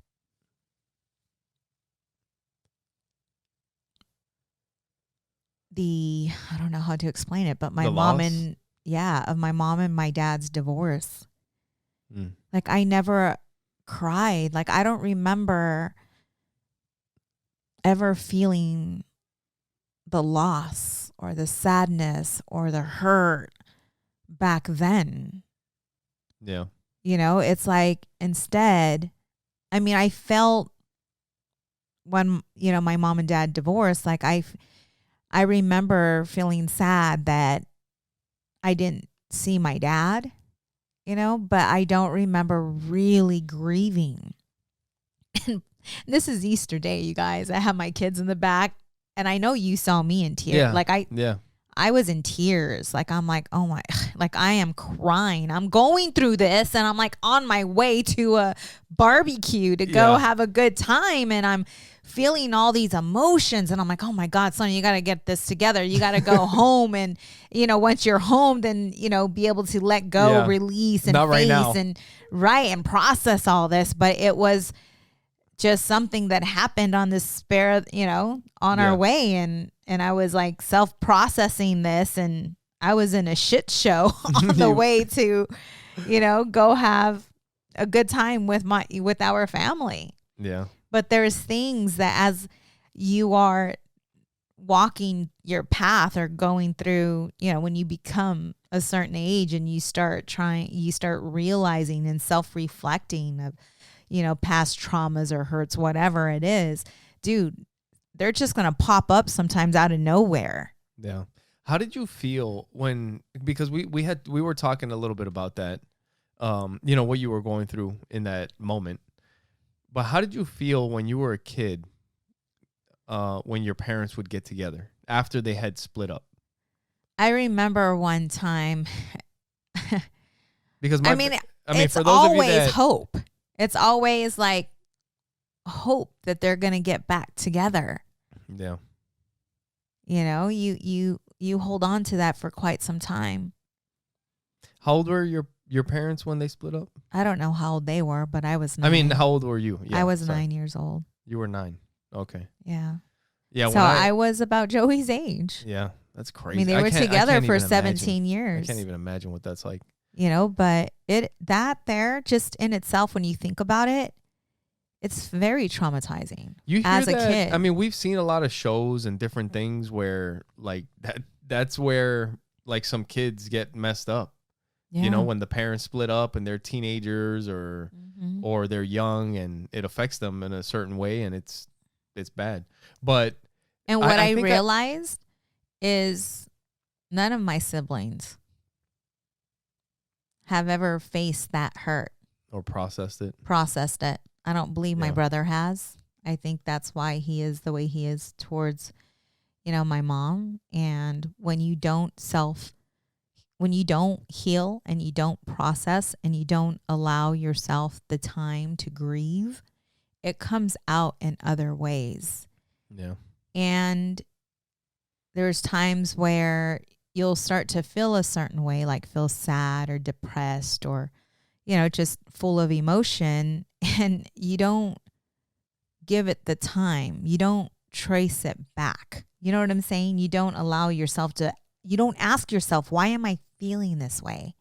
I don't know how to explain it, but my mom and my mom and my dad's divorce. Like I never cried. Like I don't remember ever feeling the loss or the sadness or the hurt back then. Yeah. You know, it's like instead, I mean, I felt when, my mom and dad divorced, like I remember feeling sad that I didn't see my dad, but I don't remember really grieving. And this is Easter Day, you guys. I have my kids in the back, and I know you saw me in tears. Yeah. Like I was in tears. Like I'm like, oh my, like I am crying. I'm going through this, and I'm like on my way to a barbecue to go have a good time, and I'm feeling all these emotions, and I'm like, oh my God, Sonja, you got to get this together. You got to go home, and once you're home, then be able to let go, release, and not face, right now. and process all this. But it was just something that happened on this on our way, and I was like self-processing this, and I was in a shit show on the way to, go have a good time with our family. Yeah. But there's things that as you are walking your path or going through, when you become a certain age and you start realizing and self-reflecting of, past traumas or hurts, whatever it is, dude, they're just going to pop up sometimes out of nowhere. Yeah. How did you feel because we were talking a little bit about that, what you were going through in that moment, but how did you feel when you were a kid, when your parents would get together after they had split up? I remember one time, because it's for those always of you that, hope. It's always like hope that they're going to get back together. Yeah. You hold on to that for quite some time. How old were your parents when they split up? I don't know how old they were, but I was 9. How old were you? Yeah, I was 9 years old. You were 9. Okay. Yeah. Yeah. So I was about Joey's age. Yeah. That's crazy. They were together for 17 years. I can't even imagine what that's like. But that there just in itself, when you think about it, it's very traumatizing as a kid. We've seen a lot of shows and different things where like that's where like some kids get messed up. Yeah. When the parents split up and they're teenagers or they're young and it affects them in a certain way and it's bad. But what I realized is none of my siblings have ever faced that hurt or processed it. I don't believe my brother has. I think that's why he is the way he is towards, my mom. And when you don't heal and you don't process and you don't allow yourself the time to grieve, it comes out in other ways. Yeah. And there's times where you'll start to feel a certain way, like feel sad or depressed or, just full of emotion, and you don't give it the time. You don't trace it back. You know what I'm saying? You don't allow yourself you don't ask yourself, why am I feeling this way?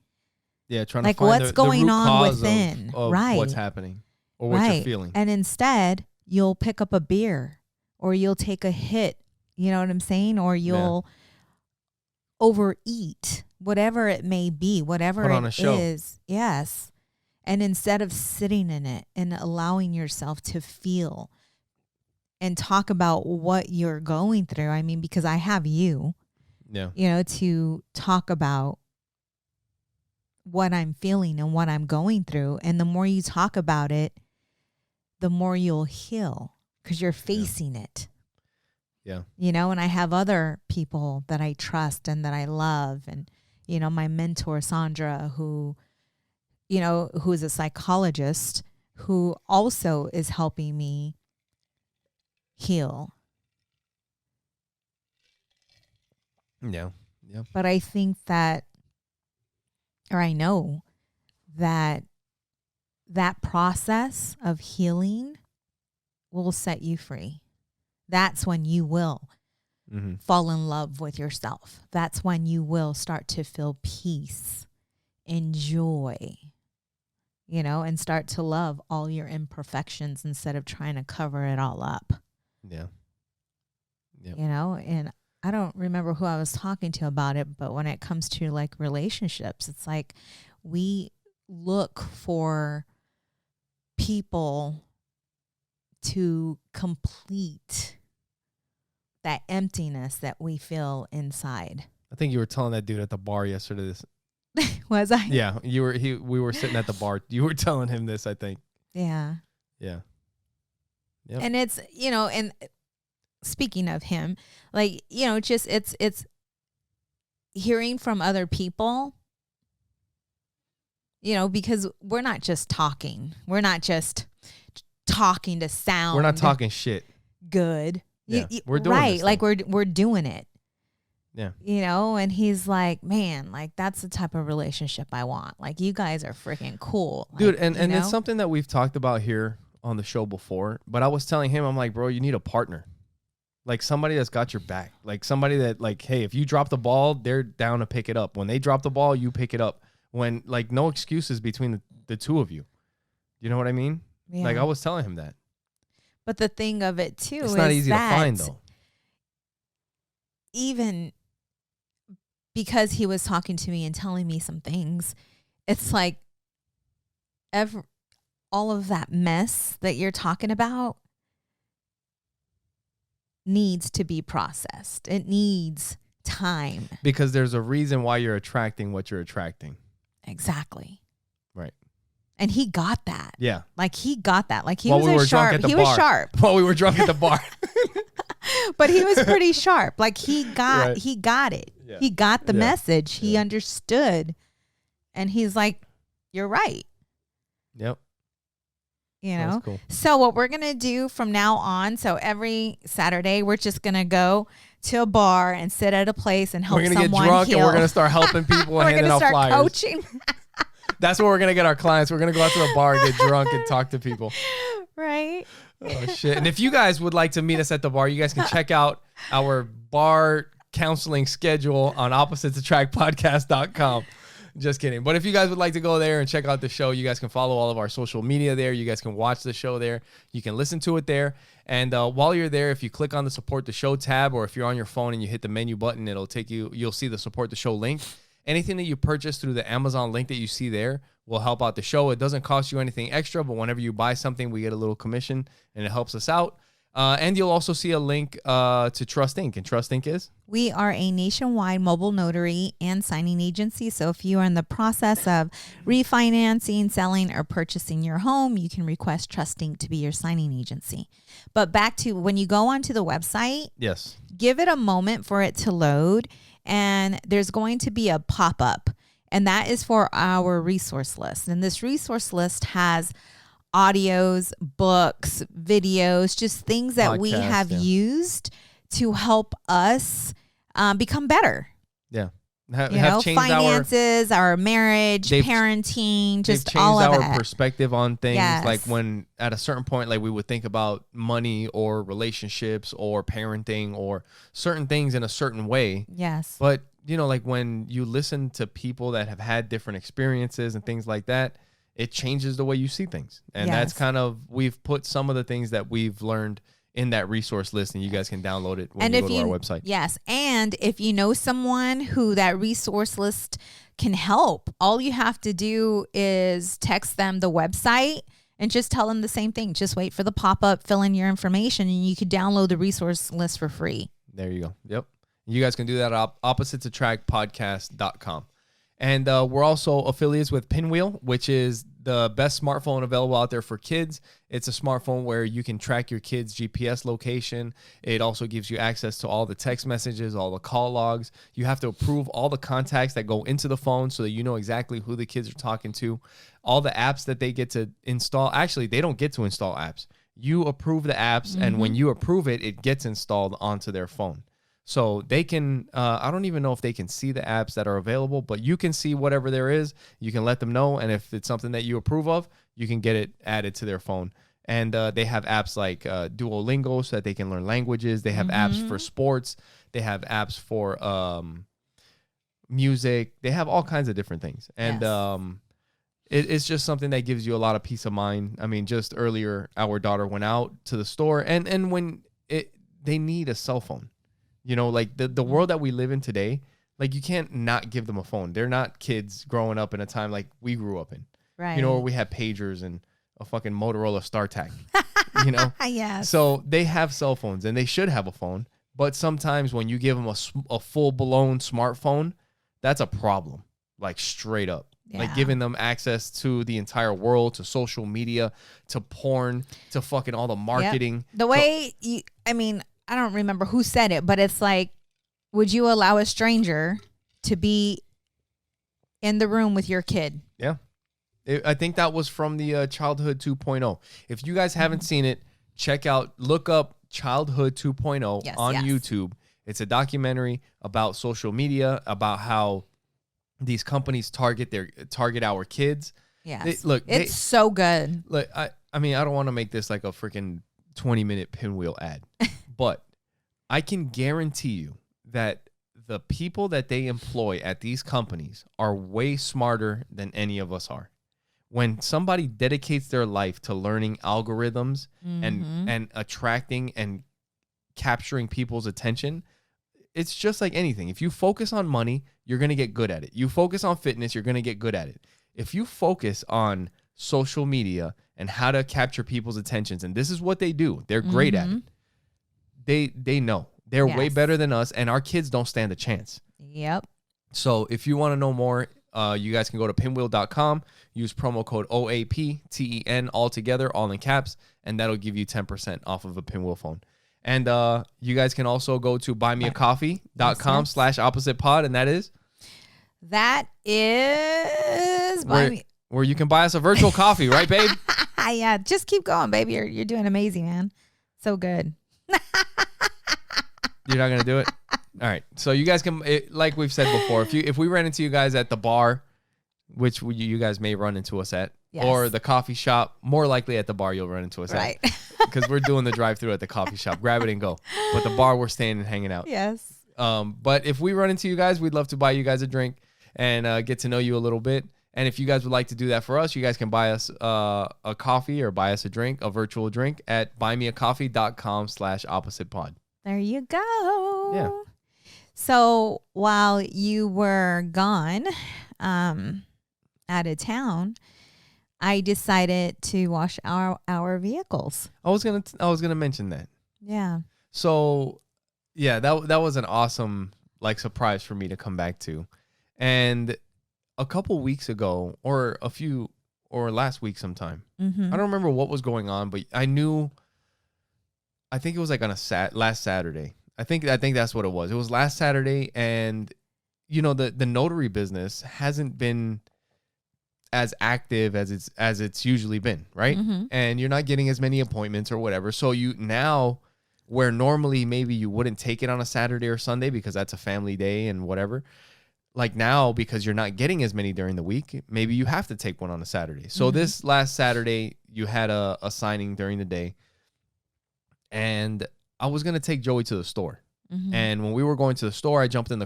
Yeah, trying like to find what's the going root on cause within, of right? What's happening or what you're feeling. And instead, you'll pick up a beer or you'll take a hit, you know what I'm saying? Or you'll overeat, whatever it may be, whatever it is. Yes. And instead of sitting in it and allowing yourself to feel and talk about what you're going through, because I have you, to talk about what I'm feeling and what I'm going through. And the more you talk about it, the more you'll heal because you're facing it. Yeah. And I have other people that I trust and that I love. And, my mentor, Sandra, who's a psychologist who also is helping me heal. Yeah. Yeah. But I think that, or I know that process of healing will set you free. That's when you will fall in love with yourself. That's when you will start to feel peace and joy, and start to love all your imperfections instead of trying to cover it all up. Yeah. Yep. And I don't remember who I was talking to about it, but when it comes to like relationships, it's like we look for people to complete that emptiness that we feel inside. I think you were telling that dude at the bar yesterday this. Was I? Yeah, we were sitting at the bar. You were telling him this, I think. Yeah. Yeah. Yep. And it's, and speaking of him, like, just it's hearing from other people, because we're not just talking. We're not just talking to sound. We're not talking shit. Good. Yeah, we're doing right. This like we're doing it. Yeah. And he's like, man, like that's the type of relationship I want. Like you guys are freaking cool. Dude, and it's something that we've talked about here on the show before, but I was telling him, I'm like, bro, you need a partner. Like somebody that's got your back. Like somebody that like, hey, if you drop the ball, they're down to pick it up. When they drop the ball, you pick it up. When like no excuses between the two of you. You know what I mean? Yeah. Like I was telling him that. But the thing of it too It's is not easy to that find though. even because he was talking to me and telling me some things, it's like all of that mess that you're talking about needs to be processed. It needs time. Because there's a reason why you're attracting what you're attracting. Exactly. Right. And he got that. Yeah. Like he got that. Like he While was we were sharp. drunk at the He bar. was sharp. While we were drunk at the bar. But he was pretty sharp. Like he got Right. he got it. Yeah. He got the Yeah. message. He Yeah. understood. And he's like, you're right. Yep. You That was know? cool. So what we're going to do from now on, so every Saturday, we're just going to go to a bar and sit at a place and help We're going to get someone drunk heal. and we're going to start helping people and We're handing gonna out start flyers. coaching. That's where we're going to get our clients. We're going to go out to the bar and get drunk and talk to people. Right? Oh, shit. And if you guys would like to meet us at the bar, you guys can check out our bar counseling schedule on oppositesattractpodcast.com. Just kidding. But if you guys would like to go there and check out the show, you guys can follow all of our social media there. You guys can watch the show there. You can listen to it there. And while you're there, if you click on the support the show tab, or if you're on your phone and you hit the menu button, it'll take you, you'll see the support the show link. Anything that you purchase through the Amazon link that you see there will help out the show. It doesn't cost you anything extra, but whenever you buy something, we get a little commission and it helps us out. And you'll also see a link to Trust Inc. And Trust Inc. is? We are a nationwide mobile notary and signing agency. So if you are in the process of refinancing, selling, or purchasing your home, you can request Trust Inc. to be your signing agency. But back to when you go onto the website, Yes. give it a moment for it to load. And there's going to be a pop-up. And that is for our resource list. And this resource list has audios, books, videos, just things that we have used to help us become better. Yeah. You know, finances, our marriage, parenting, just all of our that. perspective on things. Yes. Like when at a certain point, like we would think about money or relationships or parenting or certain things in a certain way. Yes. But, you know, like when you listen to people that have had different experiences and things like that, it changes the way you see things. And that's kind of, we've put some of the things that we've learned in that resource list, and you guys can download it when you go to our website. Yes. And if you know someone who that resource list can help, all you have to do is text them the website and just tell them the same thing. Just wait for the pop-up, fill in your information, and you could download the resource list for free. There you go. Yep. You guys can do that at oppositesattractpodcast.com. And we're also affiliates with Pinwheel, which is the best smartphone available out there for kids. It's a smartphone where you can track your kids' GPS location. It also gives you access to all the text messages, all the call logs. You have to approve all the contacts that go into the phone so that you know exactly who the kids are talking to. All the apps that they get to install. Actually, they don't get to install apps. You approve the apps, and when you approve it, it gets installed onto their phone. So they can, I don't even know if they can see the apps that are available, but you can see whatever there is. You can let them know. And if it's something that you approve of, you can get it added to their phone. And they have apps like Duolingo so that they can learn languages. They have apps for sports. They have apps for music. They have all kinds of different things. And it's just something that gives you a lot of peace of mind. I mean, just earlier, our daughter went out to the store and when they need a cell phone. You know, like the world that we live in today, like you can't not give them a phone. They're not kids growing up in a time like we grew up in. Right. You know, where we had pagers and a fucking Motorola StarTAC, you know? Yes. So they have cell phones and they should have a phone. But sometimes when you give them a full-blown smartphone, that's a problem, like straight up. Yeah. Like giving them access to the entire world, to social media, to porn, to fucking all the marketing. Yep. The way I don't remember who said it, but it's like, would you allow a stranger to be in the room with your kid? Yeah. I think that was from the Childhood 2.0. If you guys haven't seen it, look up Childhood 2.0 on YouTube. It's a documentary about social media, about how these companies target our kids. Yes. It's so good. Look, I mean, I don't want to make this like a freaking 20-minute Pinwheel ad. But I can guarantee you that the people that they employ at these companies are way smarter than any of us are. when somebody dedicates their life to learning algorithms Mm-hmm. and attracting and capturing people's attention, it's just like anything. If you focus on money, you're going to get good at it. You focus on fitness, you're going to get good at it. If you focus on social media and how to capture people's attentions, and this is what they do, they're great at it. They know. They're way Yes. better than us, and our kids don't stand a chance. Yep. So if you want to know more, you guys can go to pinwheel.com, use promo code OAPTEN all together, all in caps, and that'll give you 10% off of a Pinwheel phone. And you guys can also go to buymeacoffee.com/oppositepod, and That is where you can buy us a virtual coffee, right, babe? yeah, just keep going, baby. You're doing amazing, man. So good. You're not gonna do it? All right. So you guys can, like we've said before, if we ran into you guys at the bar, which you guys may run into us at, Yes. or the coffee shop, more likely at the bar you'll run into us Right. at, because we're doing the drive-through at the coffee shop. Grab it and go. But the bar, we're staying and hanging out. Yes. But if we run into you guys, we'd love to buy you guys a drink and get to know you a little bit. And if you guys would like to do that for us, you guys can buy us a coffee or buy us a drink, a virtual drink at buymeacoffee.com/oppositepod. There you go. Yeah. So while you were gone, out of town, I decided to wash our vehicles. I was gonna mention that. Yeah. So, yeah, that was an awesome surprise for me to come back to, and a couple weeks ago, or last week sometime, Mm-hmm. I don't remember what was going on, but I think it was like on last Saturday. I think that's what it was. It was last Saturday, and the notary business hasn't been as active as it's usually been, right? Mm-hmm. And you're not getting as many appointments or whatever. So you now, where normally maybe you wouldn't take it on a Saturday or Sunday because that's a family day and whatever, like now, because you're not getting as many during the week, maybe you have to take one on a Saturday. So this last Saturday, you had a signing during the day, and I was going to take Joey to the store. Mm-hmm. And when we were going to the store, I jumped in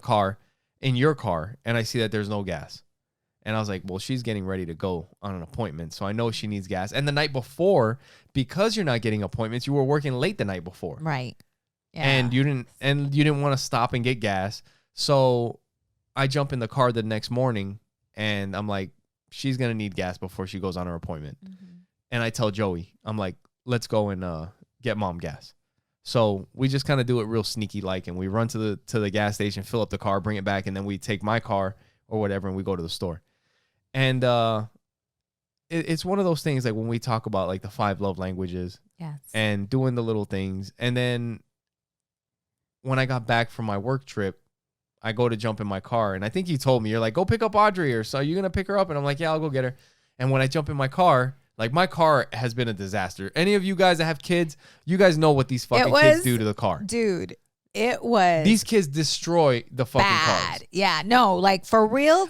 your car, and I see that there's no gas. And I was like, well, she's getting ready to go on an appointment, so I know she needs gas. And the night before, because you're not getting appointments, you were working late the night before. Right. Yeah. And you didn't want to stop and get gas. So I jump in the car the next morning, and I'm like, she's going to need gas before she goes on her appointment. Mm-hmm. And I tell Joey, I'm like, let's go and get mom gas. So we just kind of do it real sneaky like, and we run to the gas station, fill up the car, bring it back, and then we take my car or whatever, and we go to the store. And it's one of those things, like when we talk about like the 5 love languages, Yes. and doing the little things. And then when I got back from my work trip, I go to jump in my car, and I think you told me, you're like, go pick up Audrey, or so, are you going to pick her up? And I'm like, yeah, I'll go get her. And when I jump in my car, like, my car has been a disaster. Any of you guys that have kids, you guys know what these fucking kids do to the car. Dude, it was These kids destroy the fucking bad. cars. Yeah, no, like for real.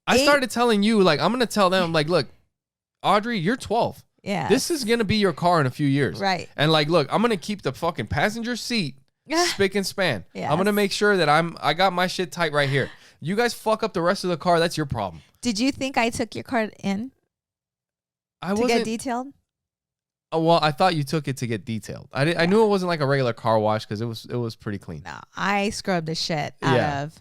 I started telling you, like, I'm going to tell them, I'm like, look, Audrey, you're 12. Yeah. This is going to be your car in a few years. Right. And like, look, I'm going to keep the fucking passenger seat spick and span. Yes. I'm going to make sure that I got my shit tight right here. You guys fuck up the rest of the car, that's your problem. Did you think I took your car in to get detailed? Well, I thought you took it to get detailed. I knew it wasn't like a regular car wash because it was pretty clean. No, I scrubbed the shit out of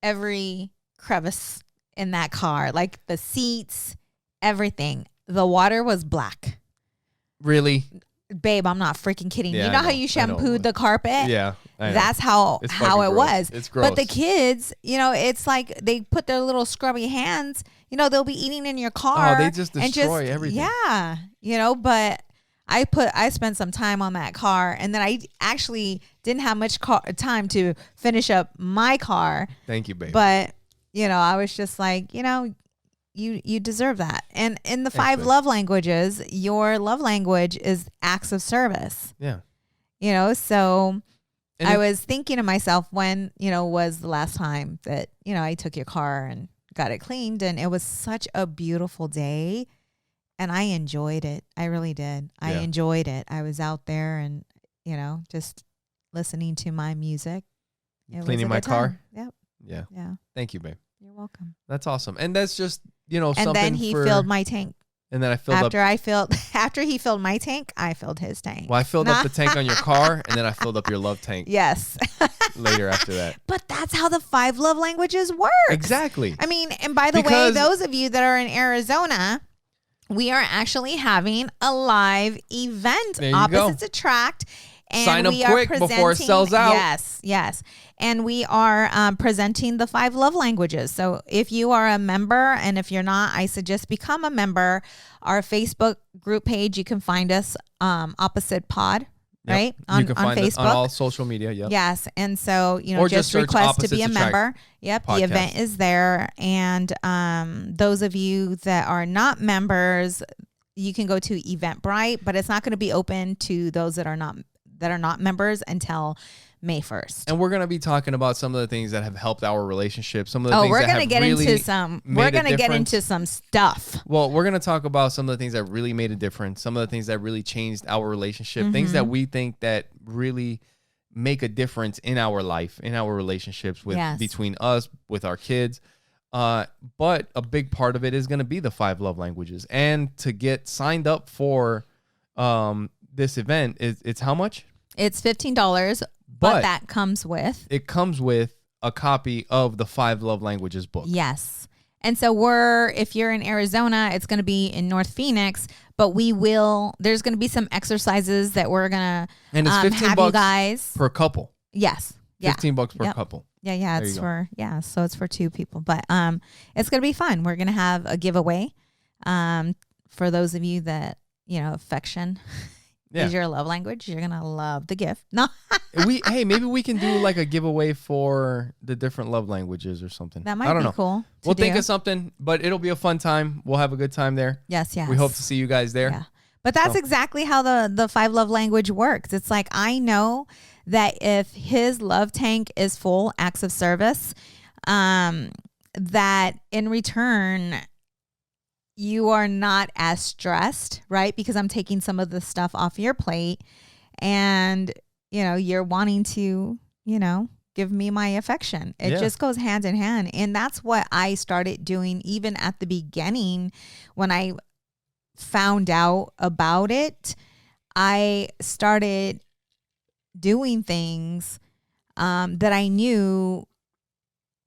every crevice in that car, like the seats, everything. The water was black. Really? Babe, I'm not freaking kidding. Yeah, you know I how know. you I know. shampooed the carpet? Yeah. I know. That's how It's it fucking gross. was. It's gross. But the kids, it's like they put their little scrubby hands, they'll be eating in your car. Oh, they just destroy everything. Yeah. But I spent some time on that car, and then I actually didn't have much time to finish up my car. Thank you, babe. But, I was just like, you deserve that. And in the 5 babe. love languages, your love language is acts of service. Yeah. So And I was thinking to myself, when, was the last time that, I took your car and got it cleaned, and it was such a beautiful day, and I enjoyed it. I really did. I enjoyed it. I was out there and, just listening to my music. It Cleaning was a my good car? time. Yep. Yeah. Yeah. Thank you, babe. You're welcome. That's awesome. And that's just you know, And something then he filled my tank. And then I filled after he filled my tank, I filled his tank. Well, I filled up the tank on your car, and then I filled up your love tank. Yes. Later after that. But that's how the 5 love languages work. Exactly. I mean, and by the way, those of you that are in Arizona, we are actually having a live event, Opposites Attract. And sign up quick before it sells out. Yes. And we are presenting the 5 love languages. So if you are a member, and if you're not, I suggest become a member. Our Facebook group page, you can find us Opposite Pod, right? You can find Facebook. On all social media, Yes. And so, you know, just request to be a member. Yep. Podcast. The event is there. And those of you that are not members, you can go to Eventbrite, but it's not going to be open to those that are not members until May 1st. And we're going to be talking about some of the things that have helped our relationship. Some of the things we're that going to have get really into some. We're going to get into some stuff. Well, we're going to talk about some of the things that really made a difference. Some of the things that really changed our relationship. Things that we think that really make a difference in our life, in our relationships with between us, with our kids. But a big part of it is going to be the 5 love languages. And to get signed up for this event, it's how much? It's $15, but that comes with... It comes with a copy of the 5 love languages book. Yes. And so if you're in Arizona, it's going to be in North Phoenix, but there's going to be some exercises that we're going to have you guys. Per couple. Yes. Yeah. $15 per couple. Yeah. So it's for 2 people, but it's going to be fun. We're going to have a giveaway for those of you that, you know, affection is your love language. You're going to love the gift. No. Maybe we can do like a giveaway for the different love languages or something. That might be cool. We'll think of something, but it'll be a fun time. We'll have a good time there. Yes. We hope to see you guys there. Yeah. But that's exactly how the 5 love language works. It's like, I know that if his love tank is full, acts of service, that in return, you are not as stressed, right? Because I'm taking some of the stuff off your plate, and, you know, you're wanting to, you know, give me my affection. It just goes hand in hand. And that's what I started doing even at the beginning when I found out about it. I started doing things that I knew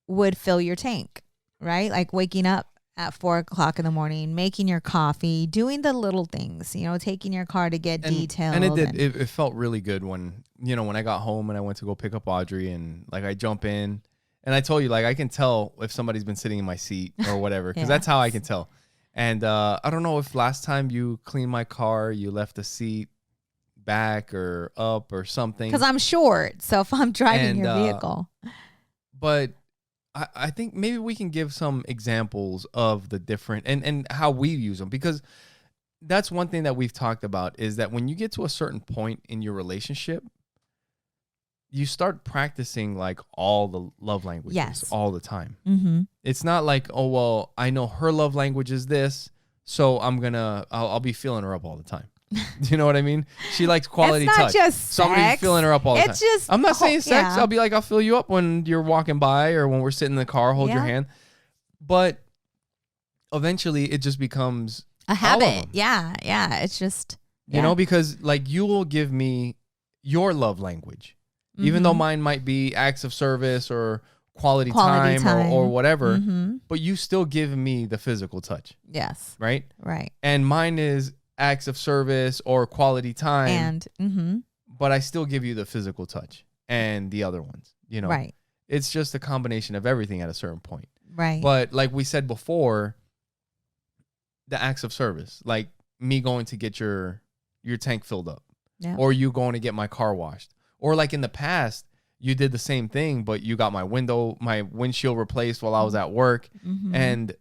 would fill your tank, right? Like waking up at 4:00 in the morning, making your coffee, doing the little things, you know, taking your car to get detailed. And it did. It felt really good when I got home and I went to go pick up Audrey, and like I jump in, and I told you, like, I can tell if somebody's been sitting in my seat or whatever, because that's how I can tell. And I don't know if last time you cleaned my car, you left the seat back or up or something. Because I'm short, so if I'm driving your vehicle. But I think maybe we can give some examples of the different and how we use them, because that's one thing that we've talked about, is that when you get to a certain point in your relationship, you start practicing like all the love languages all the time. Mm-hmm. It's not like, oh, well, I know her love language is this, so I'll be feeling her up all the time. Do you know what I mean? She likes quality touch. It's not just sex. Somebody's feeling her up all the time. It's just, I'm not saying sex. I'll be like, I'll fill you up when you're walking by or when we're sitting in the car, hold your hand. But eventually it just becomes a habit. Yeah. It's just, you know, because like you will give me your love language, even though mine might be acts of service or quality time. Or whatever, but you still give me the physical touch. Yes. Right? Right. And mine is acts of service or quality time, but I still give you the physical touch and the other ones, you know. Right. It's just a combination of everything at a certain point. Right. But like we said before, the acts of service, like me going to get your tank filled up, or you going to get my car washed, or like in the past you did the same thing, but you got my windshield replaced while I was at work. And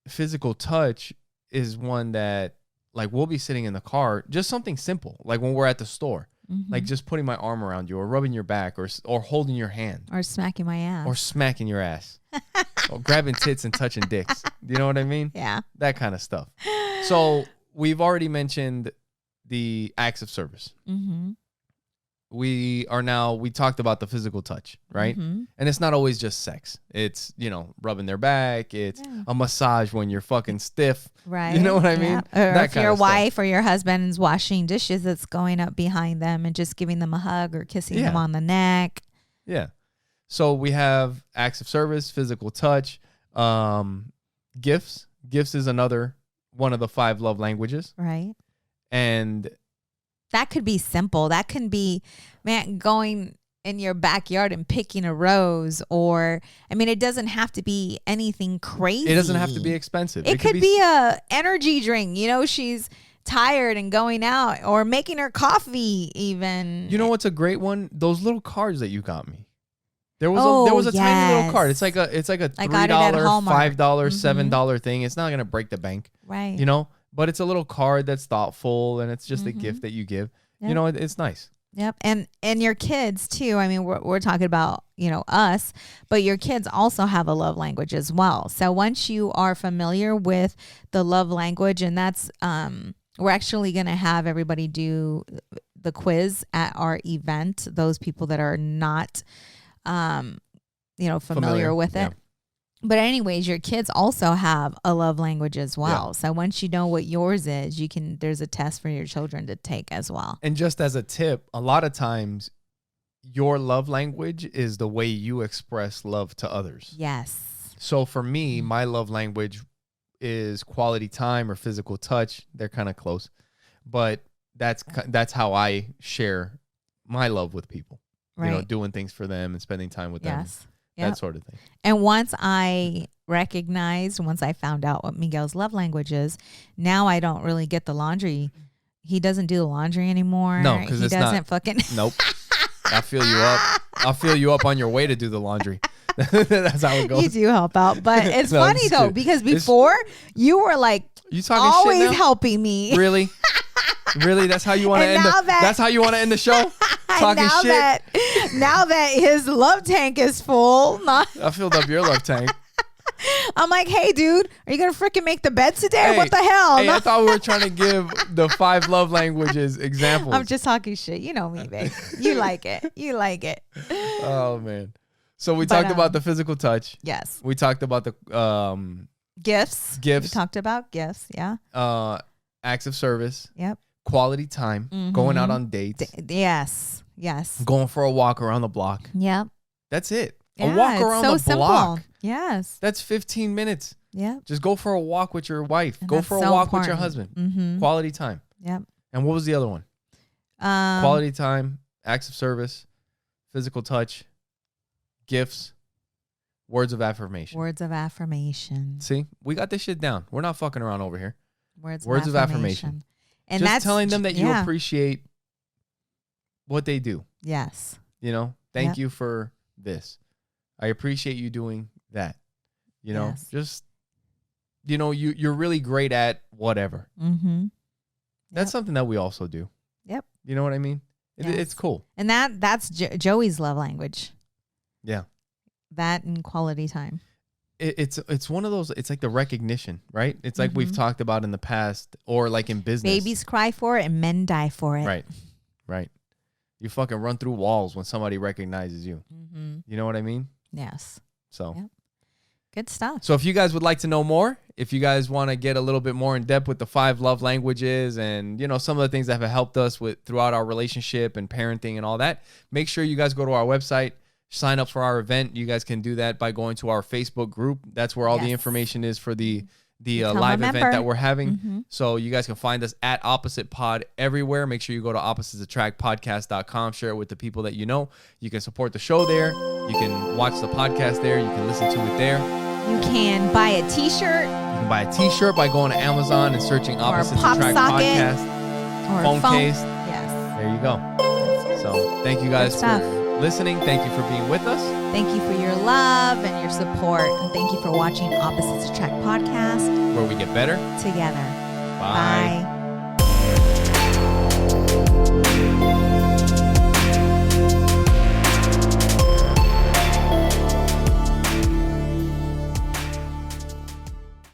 physical touch is one that, like, we'll be sitting in the car, just something simple, like when we're at the store, like just putting my arm around you or rubbing your back or holding your hand or smacking my ass or smacking your ass or grabbing tits and touching dicks. Do you know what I mean? Yeah. That kind of stuff. So we've already mentioned the acts of service. we talked about the physical touch, right? Mm-hmm. And it's not always just sex. It's, rubbing their back. It's a massage when you're fucking stiff. Right. You know what I mean? Or That if kind your of stuff. wife or your husband's washing dishes, it's going up behind them and just giving them a hug or kissing them on the neck. Yeah. So we have acts of service, physical touch, gifts. Gifts is another one of the 5 love languages. Right. And that could be simple. That can be, man, going in your backyard and picking a rose, or, I mean, it doesn't have to be anything crazy. it doesn't have to be expensive. It could be a energy drink. She's tired and going out, or making her coffee even. You know what's a great one? Those little cards that you got me. There was a tiny little card. It's like a $3, $5, $7 thing. It's not gonna break the bank. Right. But it's a little card that's thoughtful, and it's just a gift that you give. Yep. It's nice. Yep. And your kids too. I mean, we're talking about, us, but your kids also have a love language as well. So once you are familiar with the love language, and that's, we're actually going to have everybody do the quiz at our event. Those people that are not, familiar with it. Yeah. But anyways, your kids also have a love language as well. Yeah. So once you know what yours is, there's a test for your children to take as well. And just as a tip, a lot of times your love language is the way you express love to others. Yes. So for me, my love language is quality time or physical touch. They're kind of close, but that's how I share my love with people. Right. Doing things for them and spending time with them. Yes. That sort of thing. And once I found out what Miguel's love language is, now I don't really get the laundry. He doesn't do the laundry anymore. No, because he doesn't fucking. Nope. I'll fill you up. I'll fill you up on your way to do the laundry. That's how it goes. You do help out, but it's funny though, because before you were like you talking always shit now? Helping me. Really? Really? That's how you want to end that's how you want to end the show? Talking shit. Now that his love tank is full, I filled up your love tank. I'm like, hey, dude, are you going to freaking make the bed today? Hey, what the hell? Hey, I thought we were trying to give the 5 love languages examples. I'm just talking shit. You know me, babe. You like it. You like it. Oh, man. So we talked about the physical touch. Yes. We talked about the gifts. We talked about gifts. Yeah. Acts of service. Yep. Quality time. Going out on dates. Yes. Yes. Going for a walk around the block. Yep. That's it. Yeah, a walk around the block. Simple. Yes. That's 15 minutes. Yeah. Just go for a walk with your wife. And go for a walk with your husband. Mm-hmm. Quality time. Yep. And what was the other one? Quality time, acts of service, physical touch, gifts, words of affirmation. Words of affirmation. See, we got this shit down. We're not fucking around over here. Words of affirmation. And just that's telling them that you appreciate what they do. Yes. Thank you for this. I appreciate you doing that. Just, you're really great at whatever. Mm-hmm. That's something that we also do. Yep. You know what I mean? It's cool. And that's Joey's love language. Yeah. That and quality time. It's one of those, it's like the recognition, right? It's like we've talked about in the past, or like in business. Babies cry for it and men die for it. Right. You fucking run through walls when somebody recognizes you. Mm-hmm. You know what I mean? Yes. So. Yep. Good stuff. So if you guys would like to know more, if you guys want to get a little bit more in depth with the 5 love languages and, some of the things that have helped us throughout our relationship and parenting and all that, make sure you guys go to our website, sign up for our event. You guys can do that by going to our Facebook group. That's where all the information is for the live event that we're having. Mm-hmm. So you guys can find us at Opposite Pod everywhere. Make sure you go to oppositesattractpodcast.com. Share it with the people that you know. You can support the show there. You can watch the podcast there. You can listen to it there. You can buy a t-shirt. You can buy a t-shirt by going to Amazon and searching Opposites Attract Podcast. Or phone case. Yes. There you go. So thank you guys for listening. Thank you for being with us. Thank you for your love and your support. And thank you for watching Opposites Attract Podcast. Where we get better together. Bye. Bye.